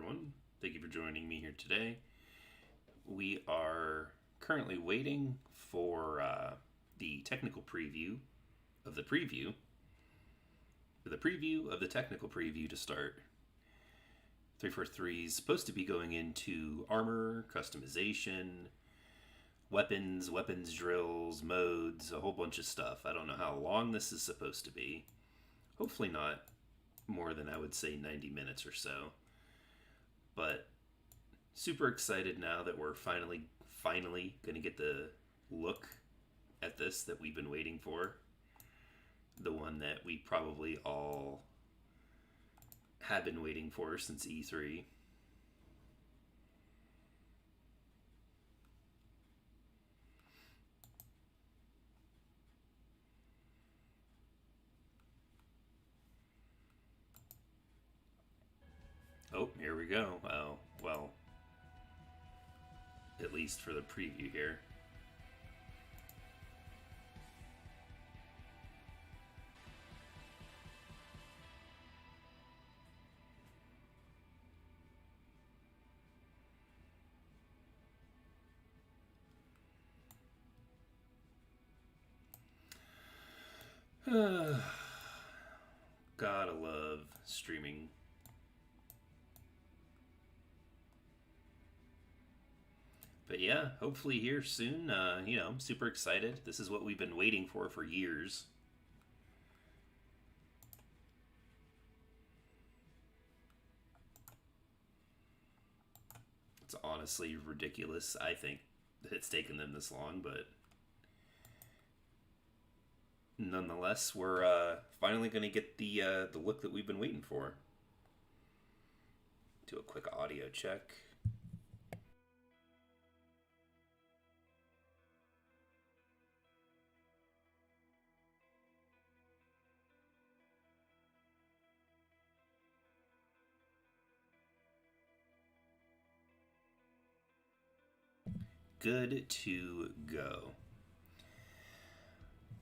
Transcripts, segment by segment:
everyone. Thank you for joining me here today. We are currently waiting for the technical preview of the technical preview to start. 343 is supposed to be going into armor, customization, weapons drills, modes, a whole bunch of stuff. I don't know how long this is supposed to be. Hopefully not more than, I would say, 90 minutes or so. But super excited now that we're finally going to get the look at this that we've been waiting for. The one that we probably all have been waiting for since E3. Oh, here we go. Oh, well, at least for the preview here. Gotta love streaming. But yeah, hopefully here soon. I'm super excited. This is what we've been waiting for years. It's honestly ridiculous, I think, that it's taken them this long, but nonetheless, we're finally going to get the look that we've been waiting for. Do a quick audio check. Good to go.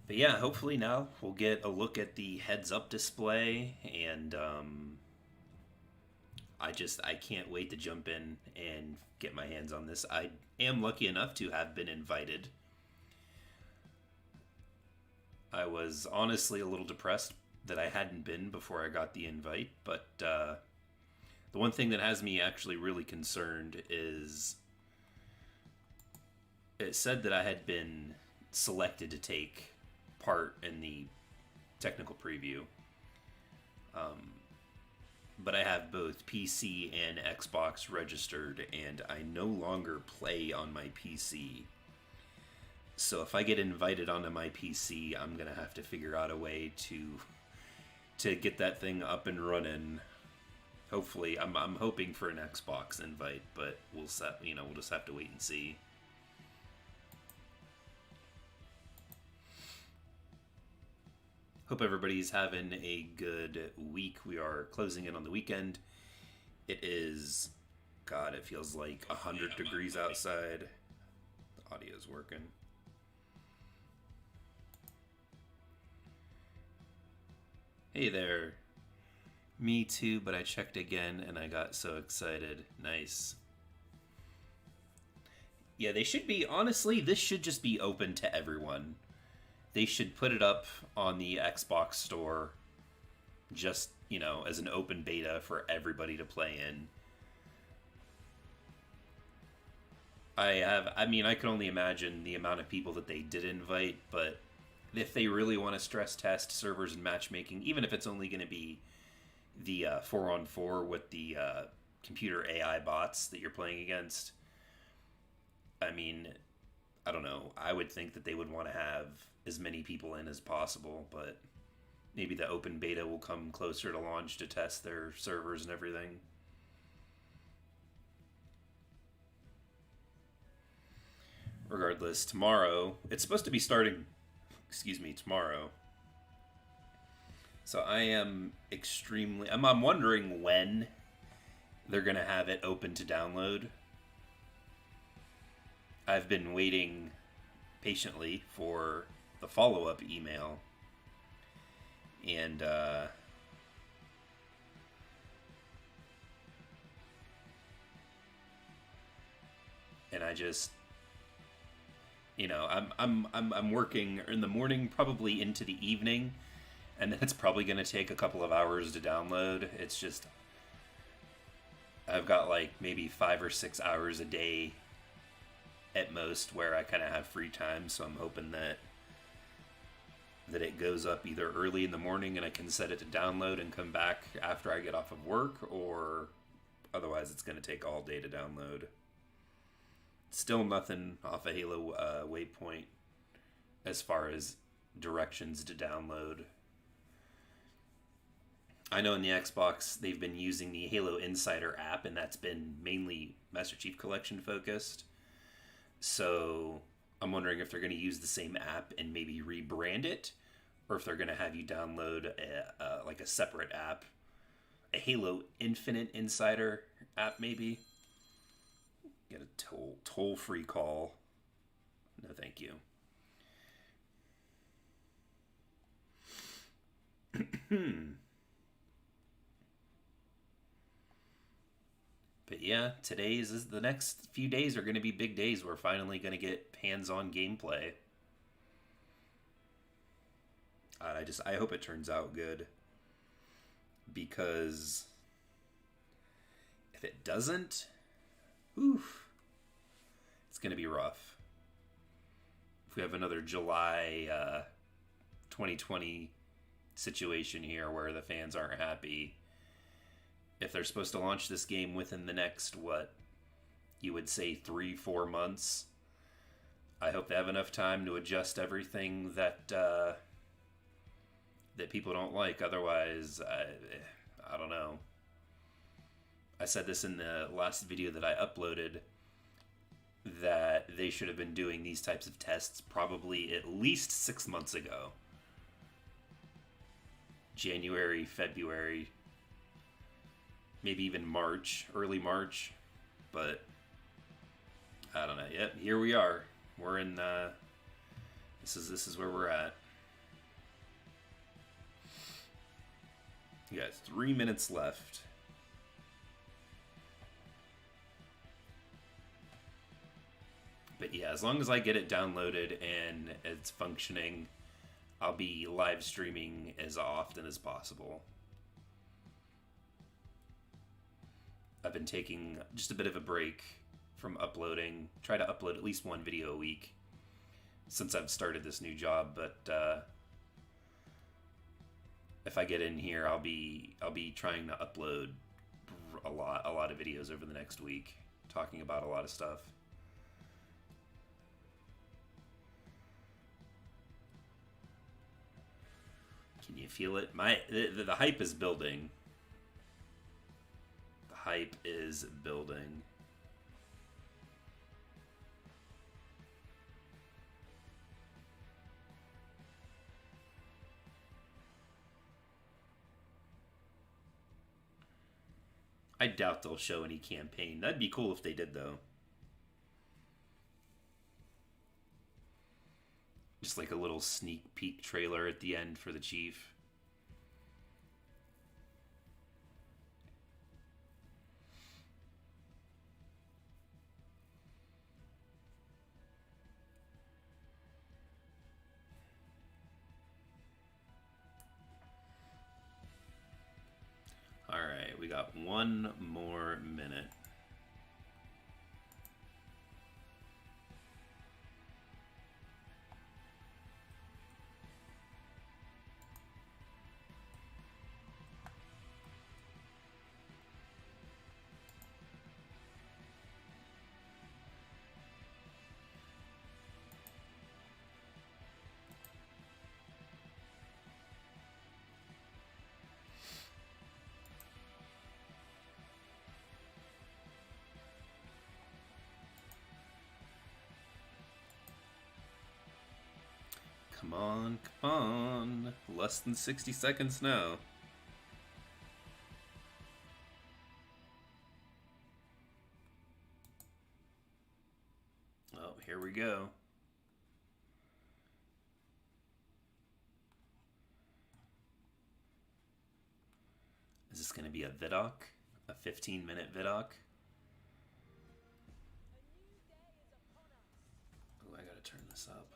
But yeah, hopefully now we'll get a look at the heads-up display, and I can't wait to jump in and get my hands on this. I am lucky enough to have been invited. I was honestly a little depressed that I hadn't been before I got the invite, but the one thing that has me actually really concerned is it said that I had been selected to take part in the technical preview. But I have both PC and Xbox registered, and I no longer play on my PC. So if I get invited onto my PC, I'm gonna have to figure out a way to get that thing up and running. Hopefully, I'm hoping for an Xbox invite, but we'll just have to wait and see. Hope everybody's having a good week. We are closing in on the weekend. It is, God, it feels like 100 degrees outside. The audio's working. Hey there. Me too, but I checked again and I got so excited. Nice. Yeah, they should be, honestly, this should just be open to everyone. They should put it up on the Xbox store just, as an open beta for everybody to play in. I can only imagine the amount of people that they did invite, but if they really want to stress test servers and matchmaking, even if it's only going to be the 4-on-4 with the computer AI bots that you're playing against, I don't know. I would think that they would want to have as many people in as possible, but maybe the open beta will come closer to launch to test their servers and everything. Regardless, tomorrow, it's supposed to be starting, tomorrow. So I am I'm wondering when they're going to have it open to download. I've been waiting patiently for the follow-up email, and and I just, I'm working in the morning, probably into the evening, and then it's probably going to take a couple of hours to download. It's just I've got like maybe 5 or 6 hours a day at most where I kind of have free time, so I'm hoping that it goes up either early in the morning and I can set it to download and come back after I get off of work, or otherwise it's going to take all day to download. Still nothing off of Halo Waypoint as far as directions to download. I know in the Xbox they've been using the Halo Insider app, and that's been mainly Master Chief Collection focused. So I'm wondering if they're going to use the same app and maybe rebrand it, or if they're going to have you download like a separate app, a Halo Infinite Insider app maybe. Get a toll-free call. No, thank you. But yeah, the next few days are going to be big days. We're finally going to get hands-on gameplay. I hope it turns out good, because if it doesn't, oof, it's going to be rough. If we have another July 2020 situation here where the fans aren't happy, if they're supposed to launch this game within the next, what you would say 3-4 months, I hope they have enough time to adjust everything that people don't like. Otherwise, I don't know. I said this in the last video that I uploaded, that they should have been doing these types of tests probably at least 6 months ago. January, February, maybe even March, early March. But I don't know. Yep, here we are. We're in this is where we're at. You got 3 minutes left. But yeah, as long as I get it downloaded and it's functioning, I'll be live streaming as often as possible. I've been taking just a bit of a break from uploading. Try to upload at least one video a week since I've started this new job, but if I get in here, I'll be trying to upload a lot of videos over the next week, talking about a lot of stuff. Can you feel it? The hype is building. The hype is building. I doubt they'll show any campaign. That'd be cool if they did, though. Just like a little sneak peek trailer at the end for the Chief. Alright, we got 1 more minute. Come on, come on. Less than 60 seconds now. Oh, here we go. Is this going to be a vidoc? A 15-minute vidoc? turn this up.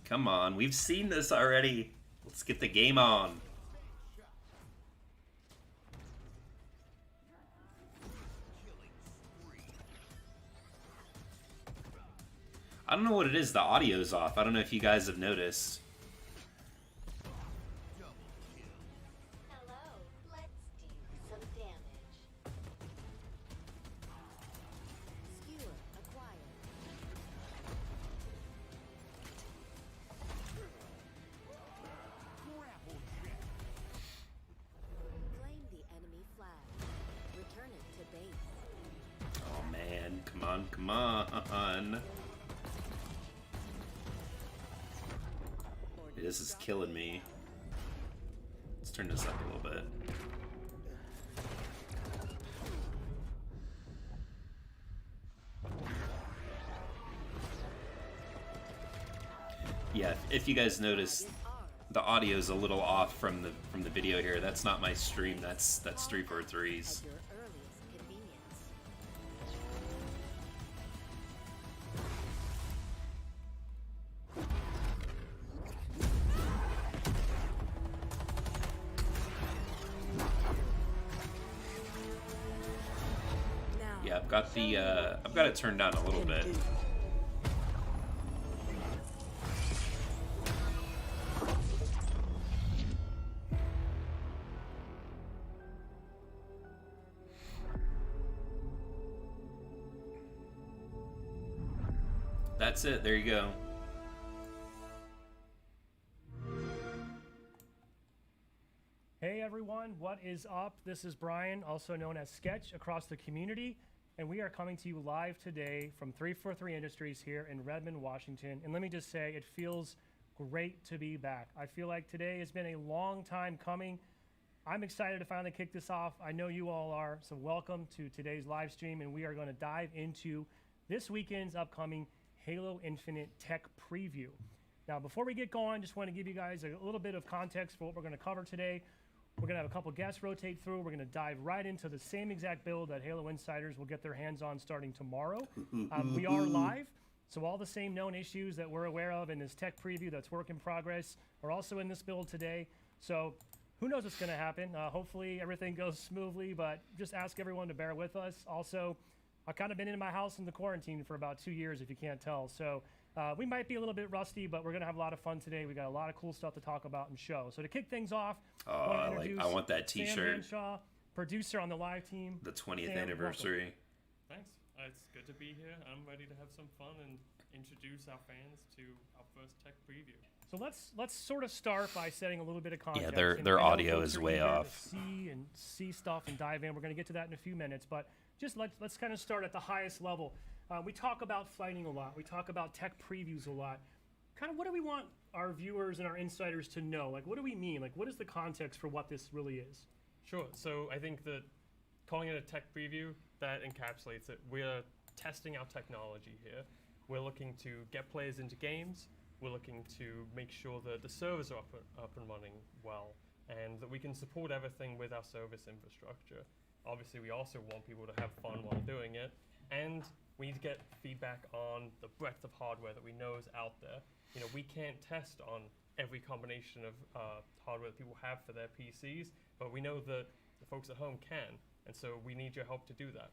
Come on, we've seen this already. Let's get the game on. I don't know what it is, the audio's off. I don't know if you guys have noticed. Come on. This is killing me. Let's turn this up a little bit. Yeah, if you guys notice, the audio is a little off from the video here. That's not my stream. That's 343's. Yeah, I've got it turned down a little bit. That's it. There you go. Hey everyone, what is up? This is Brian, also known as Sketch across the community, and we are coming to you live today from 343 Industries here in Redmond, Washington. And let me just say, it feels great to be back. I feel like today has been a long time coming. I'm excited to finally kick this off. I know you all are, so welcome to today's live stream, and we are going to dive into this weekend's upcoming Halo Infinite Tech Preview. Now, before we get going, just want to give you guys a little bit of context for what we're going to cover today. We're going to have a couple guests rotate through. We're going to dive right into the same exact build that Halo Insiders will get their hands on starting tomorrow. We are live, so all the same known issues that we're aware of in this tech preview that's work in progress are also in this build today. So who knows what's going to happen. Hopefully everything goes smoothly, but just ask everyone to bear with us. Also, I've kind of been in my house in the quarantine for about 2 years, if you can't tell. So we might be a little bit rusty, but we're going to have a lot of fun today. We got a lot of cool stuff to talk about and show. So to kick things off, I want that T-shirt. Sam Henshaw, producer on the live team. The 20th Sam, anniversary. Welcome. Thanks. It's good to be here. I'm ready to have some fun and introduce our fans to our first tech preview. So let's sort of start by setting a little bit of context. Yeah, their audio is way off. See stuff and dive in. We're going to get to that in a few minutes, but just let's kind of start at the highest level. We talk about fighting a lot. We talk about tech previews a lot. Kind of what do we want our viewers and our insiders to know? Like, what do we mean? Like, what is the context for what this really is? Sure. So I think that calling it a tech preview, that encapsulates it. We're testing our technology here. We're looking to get players into games. We're looking to make sure that the servers are up and running well, and that we can support everything with our service infrastructure. Obviously, we also want people to have fun while doing it, and we need to get feedback on the breadth of hardware that we know is out there. You know, we can't test on every combination of hardware that people have for their PCs, but we know that the folks at home can, and so we need your help to do that.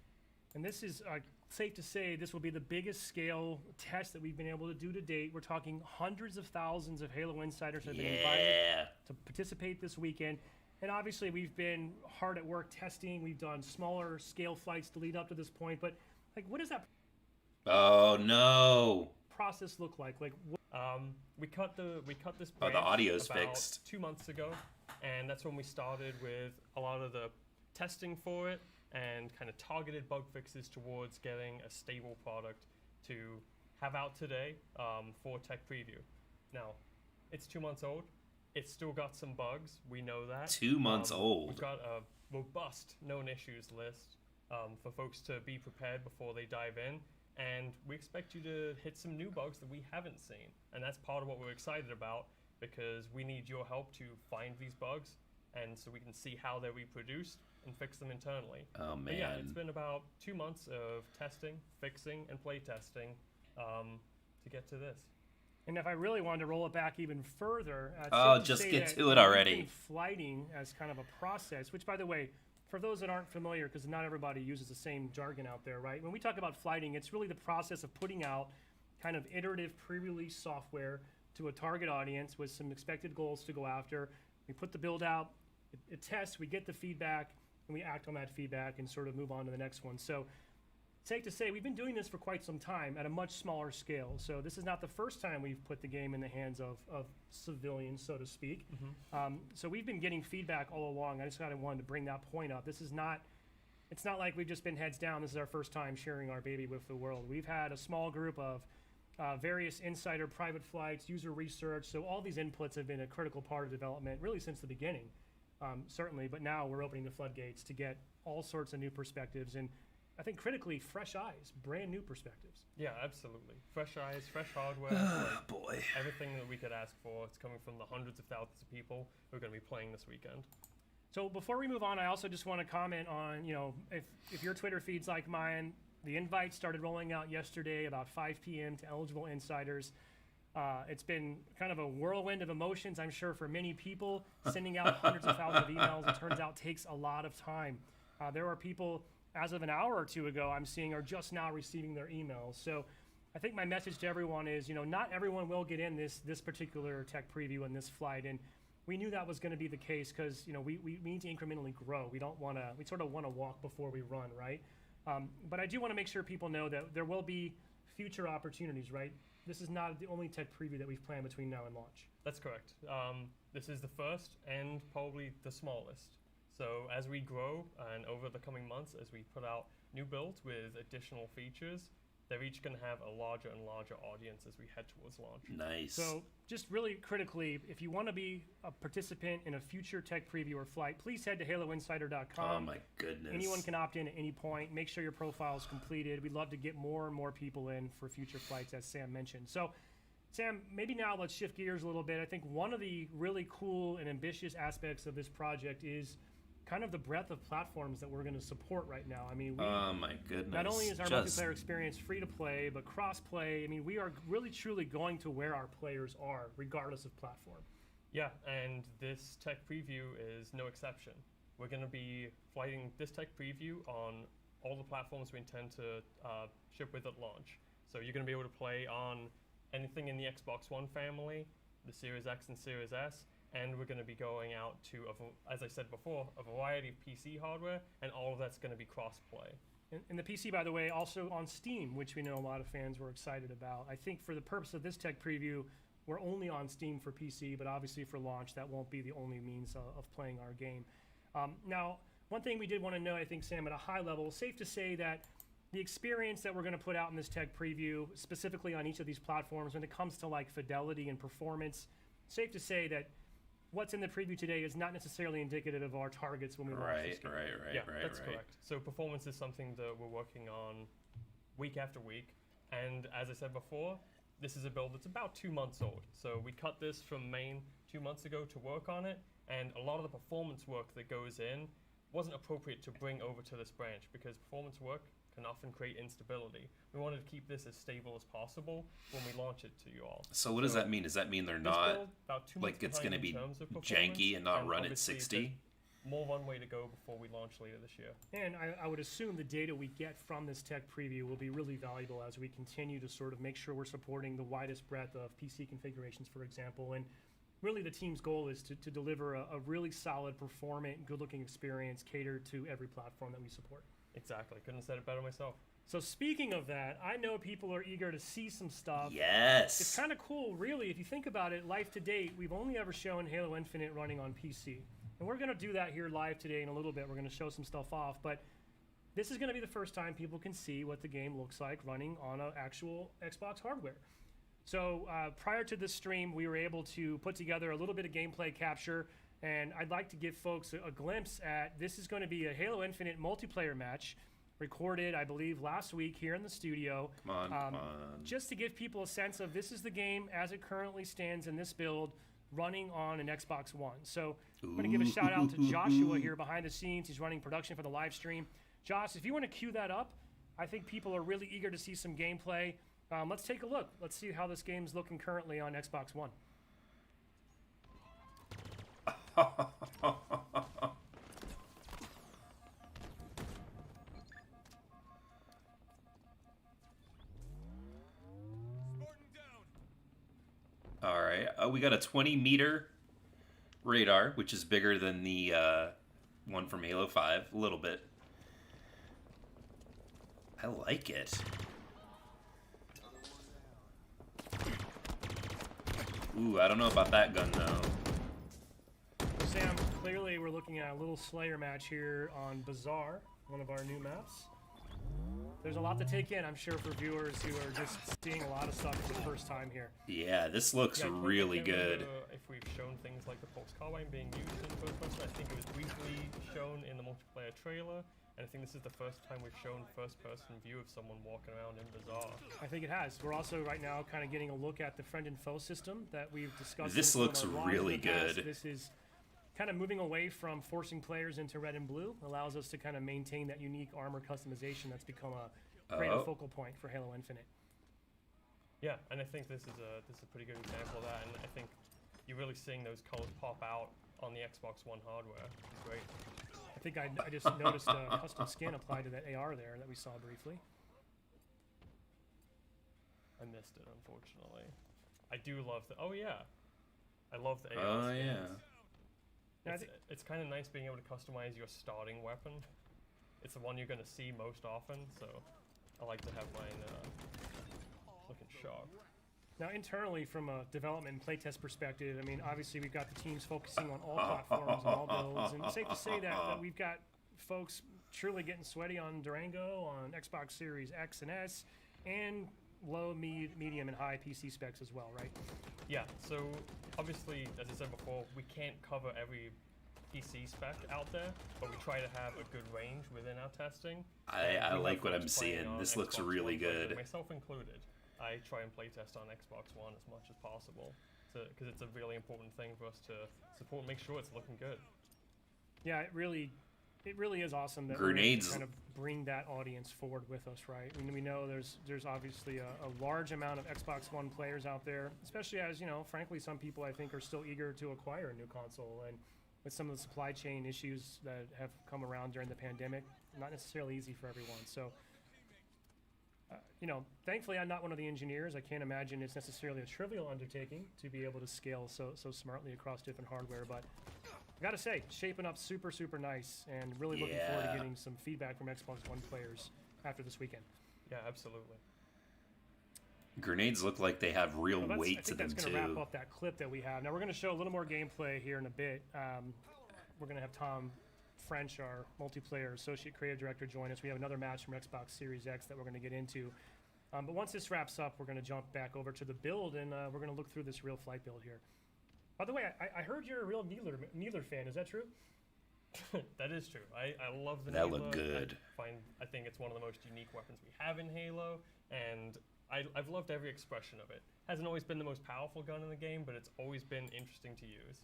And this is safe to say this will be the biggest scale test that we've been able to do to date. We're talking hundreds of thousands of Halo Insiders have been invited to participate this weekend. And obviously we've been hard at work testing. We've done smaller scale flights to lead up to this point. But like, what does that process look like? Like, we cut this Oh, branch the audio's about fixed. 2 months ago, and that's when we started with a lot of the testing for it and kind of targeted bug fixes towards getting a stable product to have out today for tech preview. Now, It's 2 months old. It's still got some bugs. We know that. 2 months old. We've got a robust known issues list for folks to be prepared before they dive in. And we expect you to hit some new bugs that we haven't seen. And that's part of what we're excited about, because we need your help to find these bugs, and so we can see how they're reproduced and fix them internally. Oh, But yeah, man. it's been about 2 months of testing, fixing, and play testing to get to this. And if I really wanted to roll it back even further, Oh, safe to just say get that to it already. using flighting as kind of a process, which, by the way, for those that aren't familiar, because not everybody uses the same jargon out there, right? When we talk about flighting, it's really the process of putting out kind of iterative pre-release software to a target audience with some expected goals to go after. We put the build out, it tests, we get the feedback, and we act on that feedback and sort of move on to the next one. So safe to say, we've been doing this for quite some time at a much smaller scale. So this is not the first time we've put the game in the hands of civilians, so to speak. So we've been getting feedback all along. I just kind of wanted to bring that point up. This is not, it's not like we've just been heads down. This is our first time sharing our baby with the world. We've had a small group of various insider private flights, user research. So all these inputs have been a critical part of development really since the beginning, certainly. But now we're opening the floodgates to get all sorts of new perspectives. And I think critically, fresh eyes, brand new perspectives. Yeah, absolutely. Fresh eyes, fresh hardware, Oh, like boy. everything that we could ask for. It's coming from the hundreds of thousands of people who are going to be playing this weekend. So before we move on, I also just want to comment on, if your Twitter feed's like mine, the invites started rolling out yesterday about 5 p.m. to eligible insiders. It's been kind of a whirlwind of emotions, I'm sure, for many people. Sending out hundreds of thousands of emails, it turns out, takes a lot of time. There are people, as of an hour or two ago, I'm seeing are just now receiving their emails. So I think my message to everyone is, not everyone will get in this particular tech preview and this flight. And we knew that was going to be the case because, we need to incrementally grow. We sort of want to walk before we run, right? But I do want to make sure people know that there will be future opportunities, right? This is not the only tech preview that we've planned between now and launch. That's correct. This is the first and probably the smallest. So as we grow and over the coming months, as we put out new builds with additional features, they're each going to have a larger and larger audience as we head towards launch. Nice. So just really critically, if you want to be a participant in a future tech preview or flight, please head to haloinsider.com. Oh, my goodness. Anyone can opt in at any point. Make sure your profile is completed. We'd love to get more and more people in for future flights, as Sam mentioned. So, Sam, maybe now let's shift gears a little bit. I think one of the really cool and ambitious aspects of this project is kind of the breadth of platforms that we're going to support right now. I mean, Oh, my goodness. not only is our multiplayer experience free to play, but cross-play. I mean, we are really truly going to where our players are, regardless of platform. Yeah, and this tech preview is no exception. We're going to be flighting this tech preview on all the platforms we intend to ship with at launch. So you're going to be able to play on anything in the Xbox One family, the Series X and Series S, and we're going to be going out to, as I said before, a variety of PC hardware, and all of that's going to be cross-play. And the PC, by the way, also on Steam, which we know a lot of fans were excited about. I think for the purpose of this tech preview, we're only on Steam for PC, but obviously for launch, that won't be the only means of playing our game. Now, one thing we did want to know, I think, Sam, at a high level, safe to say that the experience that we're going to put out in this tech preview, specifically on each of these platforms, when it comes to like fidelity and performance, safe to say that what's in the preview today is not necessarily indicative of our targets when we launch this game. That's correct. So performance is something that we're working on week after week. And as I said before, this is a build that's about 2 months old. So we cut this from main 2 months ago to work on it. And a lot of the performance work that goes in wasn't appropriate to bring over to this branch because performance work can often create instability. We wanted to keep this as stable as possible when we launch it to you all. So what does that mean? Does that mean they're This not, build, about 2 like, months it's going to behind be in terms of performance, janky and not run at obviously 60? there's more runway to go before we launch later this year. And I would assume the data we get from this tech preview will be really valuable as we continue to sort of make sure we're supporting the widest breadth of PC configurations, for example. And really the team's goal is to deliver a really solid, performant, good-looking experience catered to every platform that we support. Exactly. Couldn't have said it better myself. So speaking of that, I know people are eager to see some stuff. Yes. It's kind of cool, really. If you think about it, live to date, we've only ever shown Halo Infinite running on PC. And we're going to do that here live today in a little bit. We're going to show some stuff off. But this is going to be the first time people can see what the game looks like running on an actual Xbox hardware. So prior to this stream, we were able to put together a little bit of gameplay capture, and I'd like to give folks a glimpse at this is going to be a Halo Infinite multiplayer match recorded, I believe, last week here in the studio. Come on. Just to give people a sense of this is the game as it currently stands in this build running on an Xbox One. So I'm going to give a shout out to Joshua here behind the scenes. He's running production for the live stream. Josh, if you want to cue that up, I think people are really eager to see some gameplay. Let's take a look. Let's see how this game's looking currently on Xbox One. All right. We got a 20-meter radar, which is bigger than the one from Halo 5, a little bit. I like it. Ooh, I don't know about that gun, though. Sam, clearly we're looking at a little Slayer match here on Bazaar, one of our new maps. There's a lot to take in, I'm sure, for viewers who are just seeing a lot of stuff for the first time here. Yeah, this looks really good. If we've shown things like the Pulse Carbine being used in first person, I think it was briefly shown in the multiplayer trailer, and I think this is the first time we've shown first-person view of someone walking around in Bazaar. I think it has. We're also right now kind of getting a look at the friend and foe system that we've discussed. This looks really good. This is kind of moving away from forcing players into red and blue. Allows us to kind of maintain that unique armor customization that's become a greater focal point for Halo Infinite. Yeah, and I think this is a pretty good example of that, and I think you're really seeing those colors pop out on the Xbox One hardware. It's great. I think I just noticed a custom skin applied to that AR there that we saw briefly. I missed it, unfortunately. I do love the... Oh, yeah. I love the AR Oh, skins. yeah. It's kind of nice being able to customize your starting weapon. It's the one you're going to see most often, so I like to have mine looking sharp. Now, internally, from a development and playtest perspective, I mean, obviously we've got the teams focusing on all platforms and all builds, and it's safe to say that we've got folks truly getting sweaty on Durango, on Xbox Series X and S, and low, medium, and high PC specs as well, right? Yeah, so obviously, as I said before, we can't cover every PC spec out there, but we try to have a good range within our testing. I like what I'm folks playing seeing. on This looks Xbox really One version, good. myself included. I try and playtest on Xbox One as much as possible, because it's a really important thing for us to support and make sure it's looking good. Yeah, it really is awesome that Grenades. we kind of bring that audience forward with us, right? I mean, we know there's obviously a large amount of Xbox One players out there, especially as, you know, frankly, some people I think are still eager to acquire a new console, and with some of the supply chain issues that have come around during the pandemic, not necessarily easy for everyone. So, you know, thankfully I'm not one of the engineers. I can't imagine it's necessarily a trivial undertaking to be able to scale so smartly across different hardware, but I gotta say, shaping up super nice, and really looking forward to getting some feedback from Xbox One players after this weekend. Yeah, absolutely. Grenades look like they have real weight to them, I think that's too. going to wrap up that clip that we have. Now, we're going to show a little more gameplay here in a bit. We're going to have Tom French, our multiplayer associate creative director, join us. We have another match from Xbox Series X that we're going to get into. But once this wraps up, we're going to jump back over to the build, and we're going to look through this real flight build here. By the way, I heard you're a real Needler fan. Is that true? That is true. I love the That Needler. looked good. I think it's one of the most unique weapons we have in Halo, and I've loved every expression of it. Hasn't always been the most powerful gun in the game, but it's always been interesting to use.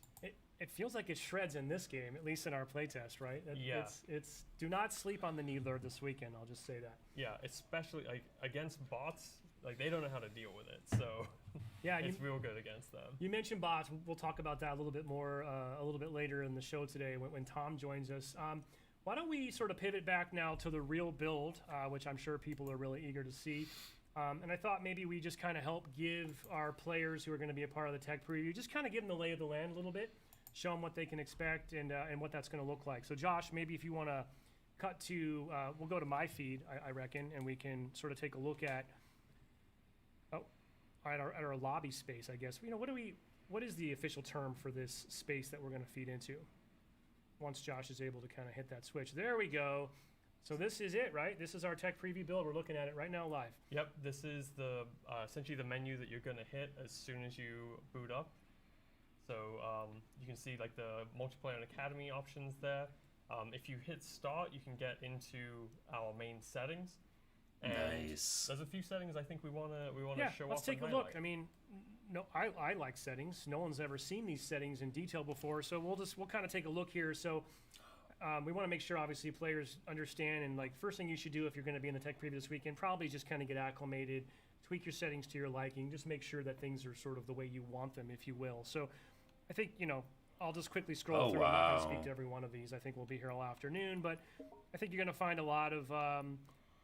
It feels like it shreds in this game, at least in our playtest, right? Yeah. It's do not sleep on the Needler this weekend. I'll just say that. Yeah, especially like against bots, like they don't know how to deal with it, so yeah, it's real good against them. You mentioned bots. We'll talk about that a little bit more a little bit later in the show today when Tom joins us. Why don't we sort of pivot back now to the real build, which I'm sure people are really eager to see. And I thought maybe we just kind of help give our players who are going to be a part of the tech preview, just kind of give them the lay of the land a little bit, show them what they can expect and what that's going to look like. So Josh, maybe if you want to cut to, we'll go to my feed, I reckon, and we can sort of take a look at our lobby space, I guess. You know, what is the official term for this space that we're going to feed into? Once Josh is able to kind of hit that switch. There we go. So this is it, right? This is our tech preview build. We're looking at it right now live. Yep, this is the essentially the menu that you're going to hit as soon as you boot up. So you can see like the multiplayer and academy options there. If you hit start, you can get into our main settings. And Nice. there's a few settings I think we wanna Yeah, show let's off. take a and look. highlight. I mean, no, I like settings. No one's ever seen these settings in detail before, so we'll kind of take a look here. So we want to make sure, obviously, players understand. And like, first thing you should do if you're going to be in the tech preview this weekend, probably just kind of get acclimated, tweak your settings to your liking, just make sure that things are sort of the way you want them, if you will. So I think I'll just quickly scroll Oh, through. I'm not going to wow. speak to every one of these. I think we'll be here all afternoon, but I think you're going to find a lot of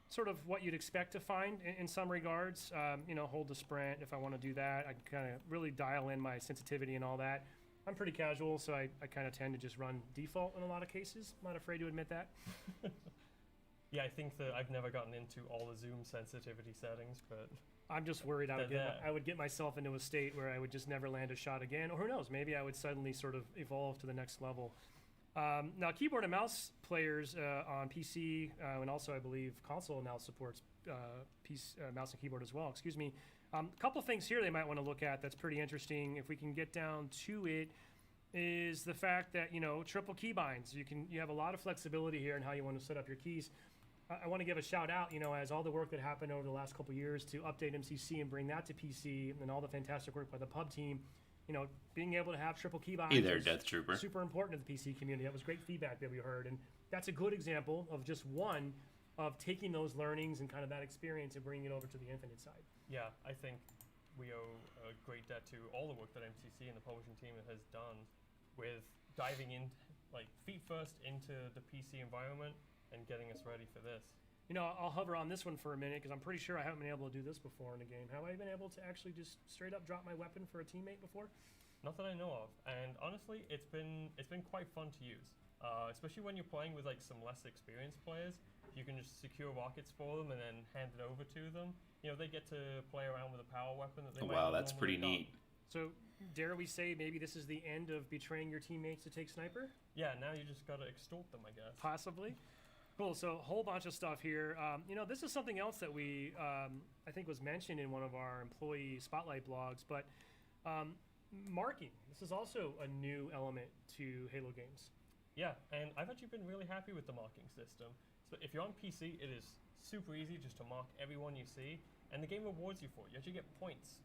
sort of what you'd expect to find in some regards. Hold the sprint if I want to do that. I can kind of really dial in my sensitivity and all that. I'm pretty casual, so I kind of tend to just run default in a lot of cases. I'm not afraid to admit that. Yeah, I think that I've never gotten into all the zoom sensitivity settings, but I'm just worried I would They're there. I would get myself into a state where I would just never land a shot again, or who knows, maybe I would suddenly sort of evolve to the next level. Now, keyboard and mouse players on PC, and also I believe console now supports mouse and keyboard as well. Excuse me. A couple things here they might want to look at that's pretty interesting. If we can get down to it, is the fact that triple keybinds. You have a lot of flexibility here in how you want to set up your keys. I want to give a shout out, as all the work that happened over the last couple of years to update MCC and bring that to PC, and all the fantastic work by the pub team. Being able to have triple keybinds Hey there, is Death Trooper. super important to the PC community. That was great feedback that we heard, and that's a good example of just one of taking those learnings and kind of that experience and bringing it over to the Infinite side. yeah, I think we owe a great debt to all the work that MCC and the publishing team has done with diving in, like feet first into the PC environment and getting us ready for this. I'll hover on this one for a minute because I'm pretty sure I haven't been able to do this before in a game. Have I been able to actually just straight up drop my weapon for a teammate before? Not that I know of, and honestly, it's been quite fun to use, especially when you're playing with like some less experienced players. You can just secure rockets for them and then hand it over to them. They get to play around with a power weapon that they Oh, might wow, not that's normally pretty neat. So, dare we say maybe this is the end of betraying your teammates to take sniper? Yeah, now you just gotta extort them, I guess. Possibly. Cool. So, a whole bunch of stuff here. This is something else that we, I think, was mentioned in one of our employee spotlight blogs, but marking. This is also a new element to Halo games. Yeah, and I've actually been really happy with the marking system. So if you're on PC, it is super easy just to mark everyone you see, and the game rewards you for it. You actually get points.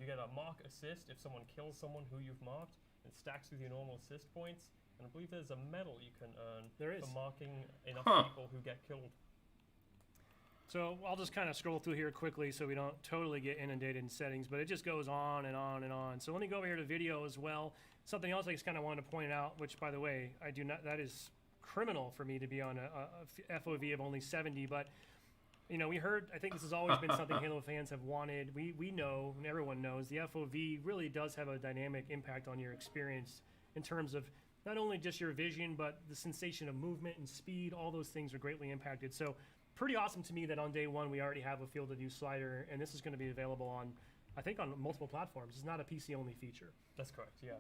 You get a mark assist if someone kills someone who you've marked, and stacks with your normal assist points. And I believe there's a medal you can earn There is. for marking enough Huh. people who get killed. So I'll just kind of scroll through here quickly so we don't totally get inundated in settings, but it just goes on and on and on. So let me go over here to video as well. Something else I just kind of wanted to point out, which by the way, I do not, that is criminal for me to be on a FOV of only 70, but we heard, I think this has always been something Halo fans have wanted. We know, and everyone knows, the FOV really does have a dynamic impact on your experience in terms of not only just your vision, but the sensation of movement and speed. All those things are greatly impacted. So pretty awesome to me that on day one we already have a field of view slider, and this is going to be available on, I think, on multiple platforms. It's not a PC-only feature. That's correct, yeah.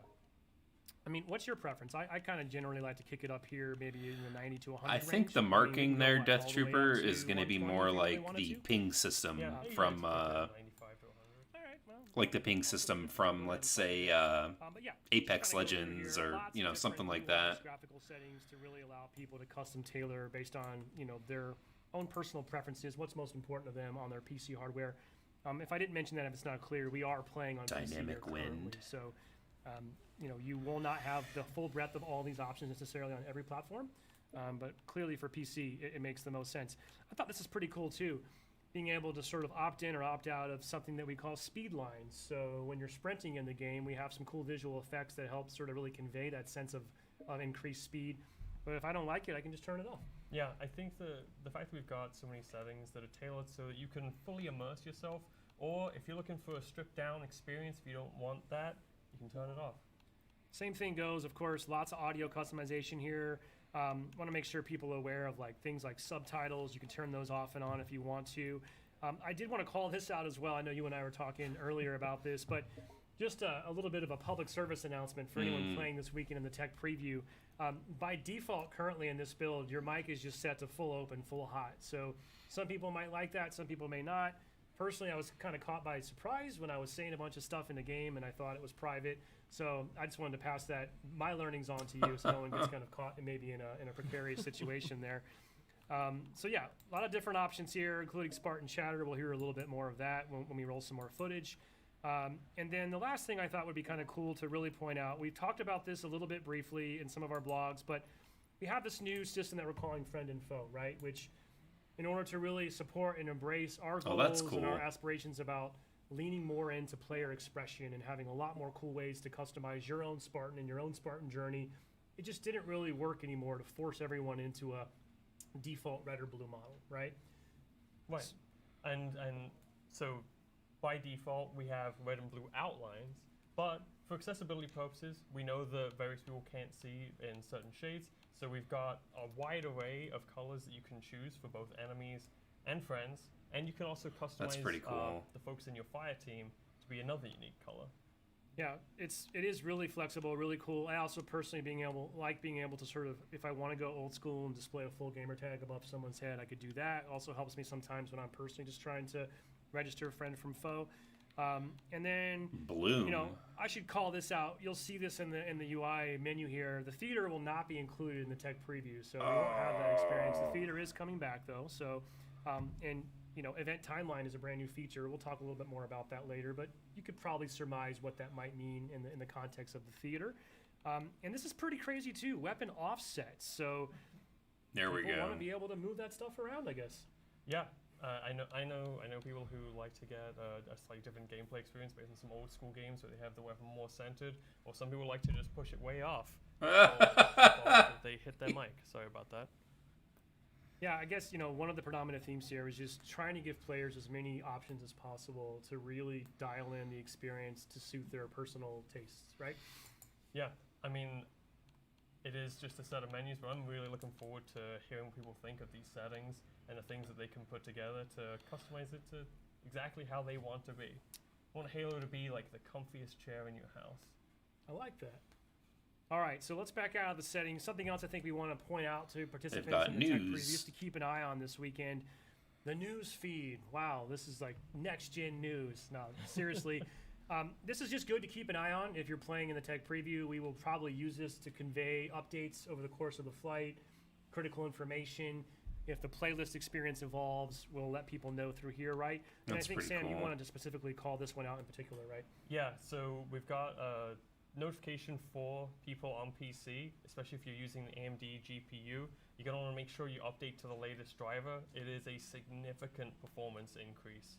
I mean, what's your preference? I kind of generally like to kick it up here, maybe in the 90 to 100 I range. think the I mean, we marking can go, there, what, Death all the way up Trooper, to is going to be 120 more if we really like wanted the to. ping system Yeah, maybe from, let's keep it at 95 to 100. All right, well, like the ping system from, let's say, but yeah, Apex kinda go through Legends here. or, Lots of something different like that. graphical settings to really allow people to custom tailor based on their own personal preferences, what's most important to them on their PC hardware. If I didn't mention that, if it's not clear, we are playing on PC here Dynamic currently, wind. so you will not have the full breadth of all these options necessarily on every platform, but clearly for PC it makes the most sense. I thought this is pretty cool too, being able to sort of opt in or opt out of something that we call speed lines. So when you're sprinting in the game, we have some cool visual effects that help sort of really convey that sense of increased speed. But if I don't like it, I can just turn it off. Yeah, I think the fact that we've got so many settings that are tailored so that you can fully immerse yourself, or if you're looking for a stripped down experience, if you don't want that, you can turn it off. Same thing goes, of course, lots of audio customization here. Want to make sure people are aware of things like subtitles. You can turn those off and on if you want to. I did want to call this out as well. I know you and I were talking earlier about this, but just a little bit of a public service announcement for anyone playing this weekend in the tech preview. By default, currently in this build, your mic is just set to full open, full hot. So some people might like that, some people may not. Personally, I was kind of caught by surprise when I was saying a bunch of stuff in the game, and I thought it was private. So I just wanted to pass my learnings on to you, so no one gets kind of caught maybe in a precarious situation there. So yeah, a lot of different options here, including Spartan Chatter. We'll hear a little bit more of that when we roll some more footage. And then the last thing I thought would be kind of cool to really point out, we've talked about this a little bit briefly in some of our blogs, but we have this new system that we're calling Friend and Foe, right? Which, in order to really support and embrace our goals and our aspirations about leaning more into player expression and having a lot more cool ways to customize your own Spartan and your own Spartan journey, it just didn't really work anymore to force everyone into a default red or blue model, right? Right. And so by default, we have red and blue outlines, but for accessibility purposes, we know that various people can't see in certain shades, so we've got a wide array of colors that you can choose for both enemies and friends, and you can also customize That's pretty cool. The folks in your fire team to be another unique color. Yeah, it is really flexible, really cool. I also personally being able to sort of, if I want to go old school and display a full gamer tag above someone's head, I could do that. Also helps me sometimes when I'm personally just trying to register a friend from foe. And then Bloom. I should call this out. You'll see this in the UI menu here. The theater will not be included in the tech preview, so you won't have that experience. The theater is coming back though. So, and event timeline is a brand new feature. We'll talk a little bit more about that later, but you could probably surmise what that might mean in the context of the theater. And this is pretty crazy too. Weapon offsets. So there we go. People want to be able to move that stuff around, I guess. Yeah. I know people who like to get a slightly different gameplay experience based on some old school games where they have the weapon more centered, or some people like to just push it way off before they hit their mic. Sorry about that. Yeah, I guess one of the predominant themes here is just trying to give players as many options as possible to really dial in the experience to suit their personal tastes, right? Yeah, I mean, it is just a set of menus, but I'm really looking forward to hearing what people think of these settings and the things that they can put together to customize it to exactly how they want to be. I want Halo to be like the comfiest chair in your house. I like that. All right, so let's back out of the settings. Something else I think we want to point out to participants in the tech previews to keep an eye on this weekend. The news feed. Wow, this is like next-gen news. No, seriously. This is just good to keep an eye on if you're playing in the tech preview. We will probably use this to convey updates over the course of the flight, critical information. If the playlist experience evolves, we'll let people know through here, right? And That's I think, Sam, cool. you wanted to specifically call this one out in particular, right? Yeah, so we've got a notification for people on PC, especially if you're using the AMD GPU. You're going to want to make sure you update to the latest driver. It is a significant performance increase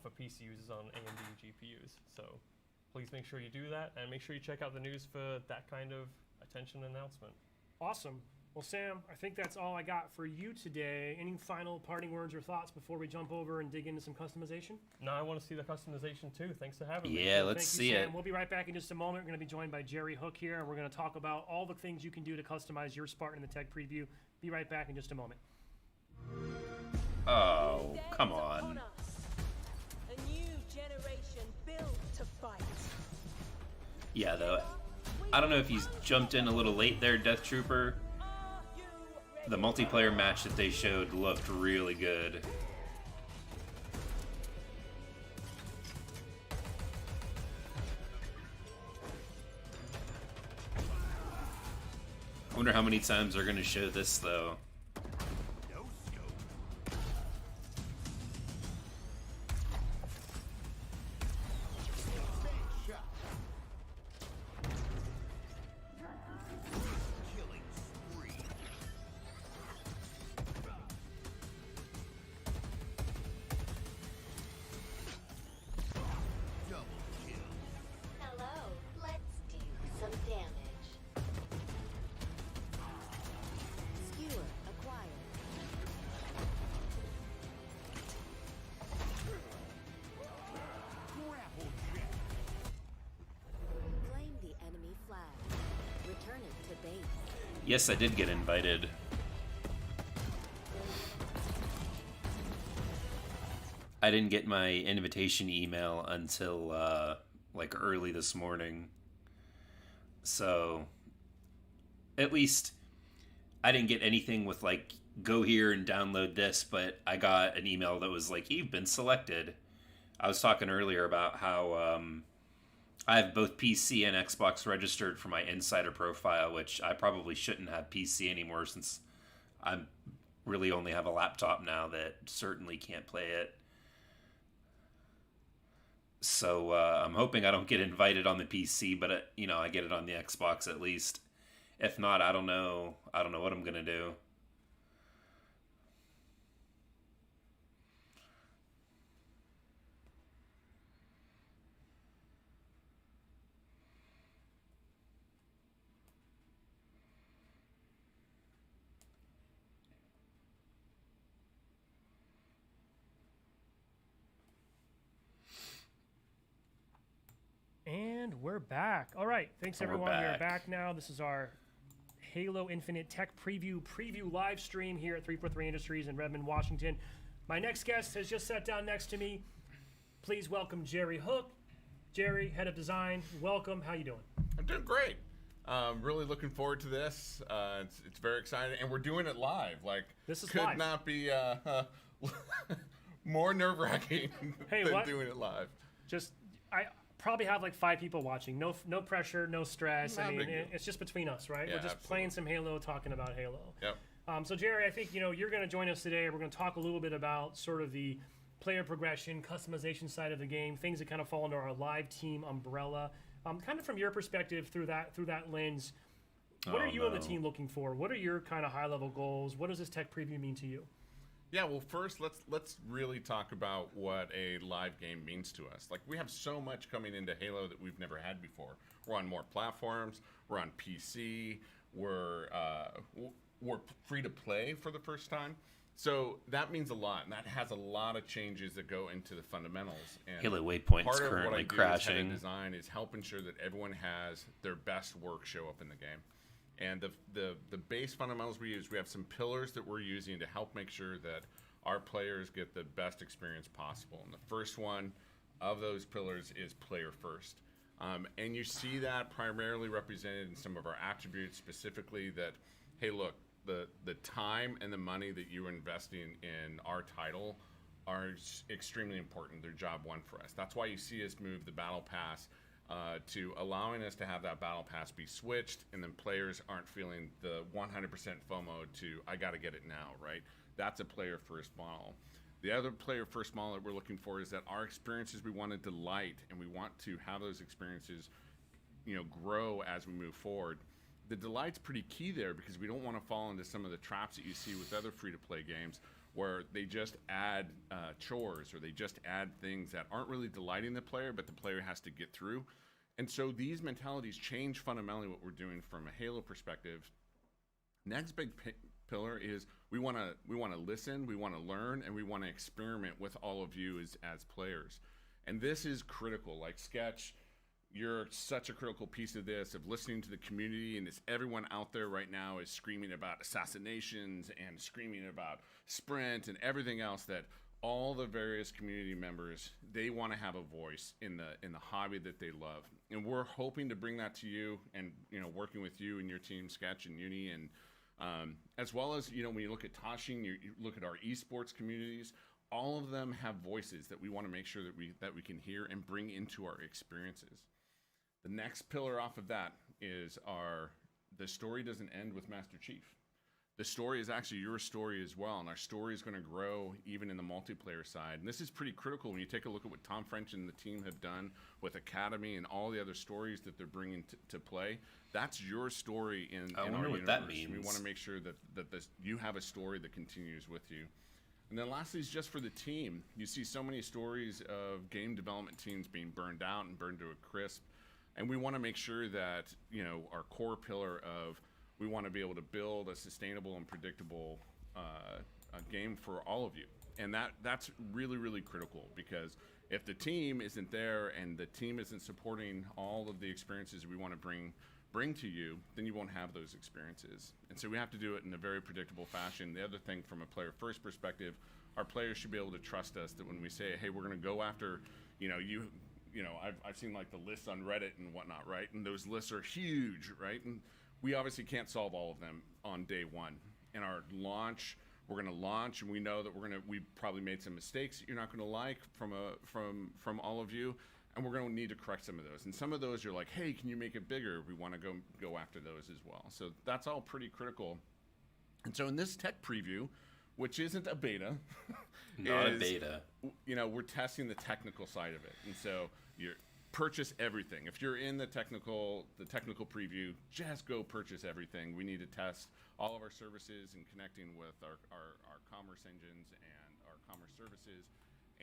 for PC users on AMD GPUs. So please make sure you do that, and make sure you check out the news for that kind of attention announcement. Awesome. Well, Sam, I think that's all I got for you today. Any final parting words or thoughts before we jump over and dig into some customization? No, I want to see the customization too. Thanks for having me. Yeah, let's Thank you, see Sam. it. We'll be right back in just a moment. We're going to be joined by Jerry Hook here, and we're going to talk about all the things you can do to customize your Spartan in the tech preview. Be right back in just a moment. Oh, come on. A new generation built to fight. Yeah, though. I don't know if he's jumped in a little late there, Death Trooper. The multiplayer match that they showed looked really good. I wonder how many times they're going to show this, though. Yes, I did get invited. I didn't get my invitation email until like early this morning. So at least I didn't get anything with like go here and download this, but I got an email that was like, you've been selected. I was talking earlier about how I have both PC and Xbox registered for my insider profile, which I probably shouldn't have PC anymore since I really only have a laptop now that certainly can't play it. So I'm hoping I don't get invited on the PC, but I get it on the Xbox at least. If not, I don't know what I'm gonna do. And we're back. All right. Thanks, We're everyone. We are back. back now. This is our Halo Infinite Tech Preview live stream here at 343 Industries in Redmond, Washington. My next guest has just sat down next to me. Please welcome Jerry Hook. Jerry, head of design. Welcome. How you doing? I'm doing great. Really looking forward to this. It's very exciting, and we're doing it live. Like, This is could live. not be more nerve-wracking Hey, than what? doing it live. I probably have like 5 people watching. No pressure, no stress. Not I a mean, big deal. it's just between us, right? Yeah, We're just playing some Halo, talking about Halo. Yep. So Jerry, I think you're going to join us today. We're going to talk a little bit about sort of the player progression, customization side of the game, things that kind of fall under our live team umbrella. Kind of from your perspective through that lens, what are you and the team looking for? What are your kind of high level goals? What does this tech preview mean to you? Yeah, well, first let's really talk about what a live game means to us. Like, we have so much coming into Halo that we've never had before. We're on more platforms. We're on PC. We're free to play for the first time. So that means a lot, and that has a lot of changes that go into the fundamentals. And Halo Waypoint is part of what I currently do as head of crashing. design is help ensure that everyone has their best work show up in the game. And the base fundamentals we use, we have some pillars that we're using to help make sure that our players get the best experience possible. And the first one of those pillars is player first. And you see that primarily represented in some of our attributes, specifically that, hey, look, the time and the money that you're investing in our title are extremely important. They're job one for us. That's why you see us move the battle pass to allowing us to have that battle pass be switched, and then players aren't feeling the 100% FOMO to, I got to get it now, right? That's a player first model. The other player first model that we're looking for is that our experiences, we want to delight, and we want to have those experiences, grow as we move forward. The delight's pretty key there, because we don't want to fall into some of the traps that you see with other free-to-play games where they just add chores, or they just add things that aren't really delighting the player, but the player has to get through. And so these mentalities change fundamentally what we're doing from a Halo perspective. Next big pillar is we want to listen, we want to learn, and we want to experiment with all of you as players. And this is critical. Like, Sketch, you're such a critical piece of this, of listening to the community, and it's everyone out there right now is screaming about assassinations and screaming about Sprint and everything else, that all the various community members, they want to have a voice in the hobby that they love. And we're hoping to bring that to you, and working with you and your team, Sketch and Uni, and as well as when you look at Toshing, you look at our esports communities, all of them have voices that we want to make sure that we can hear and bring into our experiences. The next pillar off of that is the story doesn't end with Master Chief. The story is actually your story as well, and our story is going to grow even in the multiplayer side. And this is pretty critical when you take a look at what Tom French and the team have done with Academy and all the other stories that they're bringing to play. That's your story in I our wonder what universe. that And we means. want to make sure that you have a story that continues with you. And then lastly is just for the team. You see so many stories of game development teams being burned out and burned to a crisp. And we want to make sure that, our core pillar of, we want to be able to build a sustainable and predictable game for all of you. And that's really, really critical, because if the team isn't there and the team isn't supporting all of the experiences we want to bring to you, then you won't have those experiences. And so we have to do it in a very predictable fashion. The other thing, from a player first perspective, our players should be able to trust us that when we say, hey, we're going to go after, I've seen like the lists on Reddit and whatnot, right? And those lists are huge, right? And we obviously can't solve all of them on day one. In our launch, we're going to launch, and we know that we probably made some mistakes that you're not going to like from all of you, and we're going to need to correct some of those. And some of those you're like, hey, can you make it bigger? We want to go after those as well. So that's all pretty critical. And so in this tech preview, which isn't a beta, Not a beta. We're testing the technical side of it. And so you purchase everything. If you're in the technical preview, just go purchase everything. We need to test all of our services and connecting with our commerce engines and our commerce services.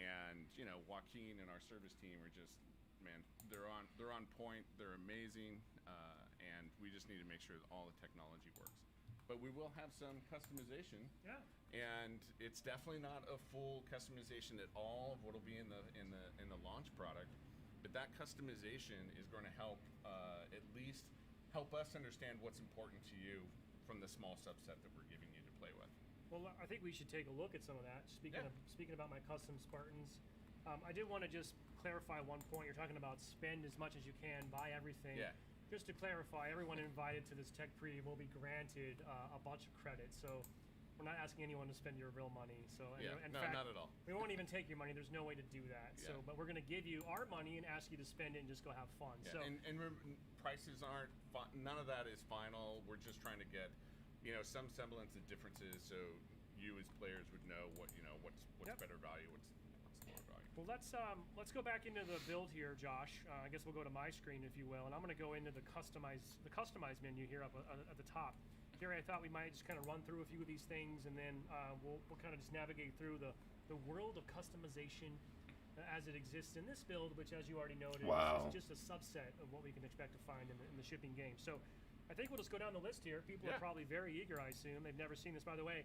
And Joaquin and our service team are just, man, they're on point. They're amazing, and we just need to make sure that all the technology works. But we will have some customization. Yeah. And it's definitely not a full customization at all of what'll be in the launch product. But that customization is going to help at least help us understand what's important to you from the small subset that we're giving you to play with. Well, I think we should take a look at some of that. Speaking about my custom Spartans, I did want to just clarify one point. You're talking about spend as much as you can, buy everything. Yeah. Just to clarify, everyone invited to this tech preview will be granted a bunch of credits. So we're not asking anyone to spend your real money. So in fact, not at all. we won't even take your money. There's no way to do that. Yeah. So, but we're going to give you our money and ask you to spend it and just go have fun. Yeah. So And prices aren't none of that is final. We're just trying to get some semblance of differences so you as players would know what's Yep. better value, what's lower value. Well, let's go back into the build here, Josh. I guess we'll go to my screen, if you will, and I'm going to go into the customize menu here up at the top. Gary, I thought we might just kind of run through a few of these things, and then we'll kind of just navigate through the world of customization as it exists in this build, which, as you already noted, Wow. is just a subset of what we can expect to find in the shipping game. So I think we'll just go down the list here. People are probably very eager, I assume. They've never seen this. By the way,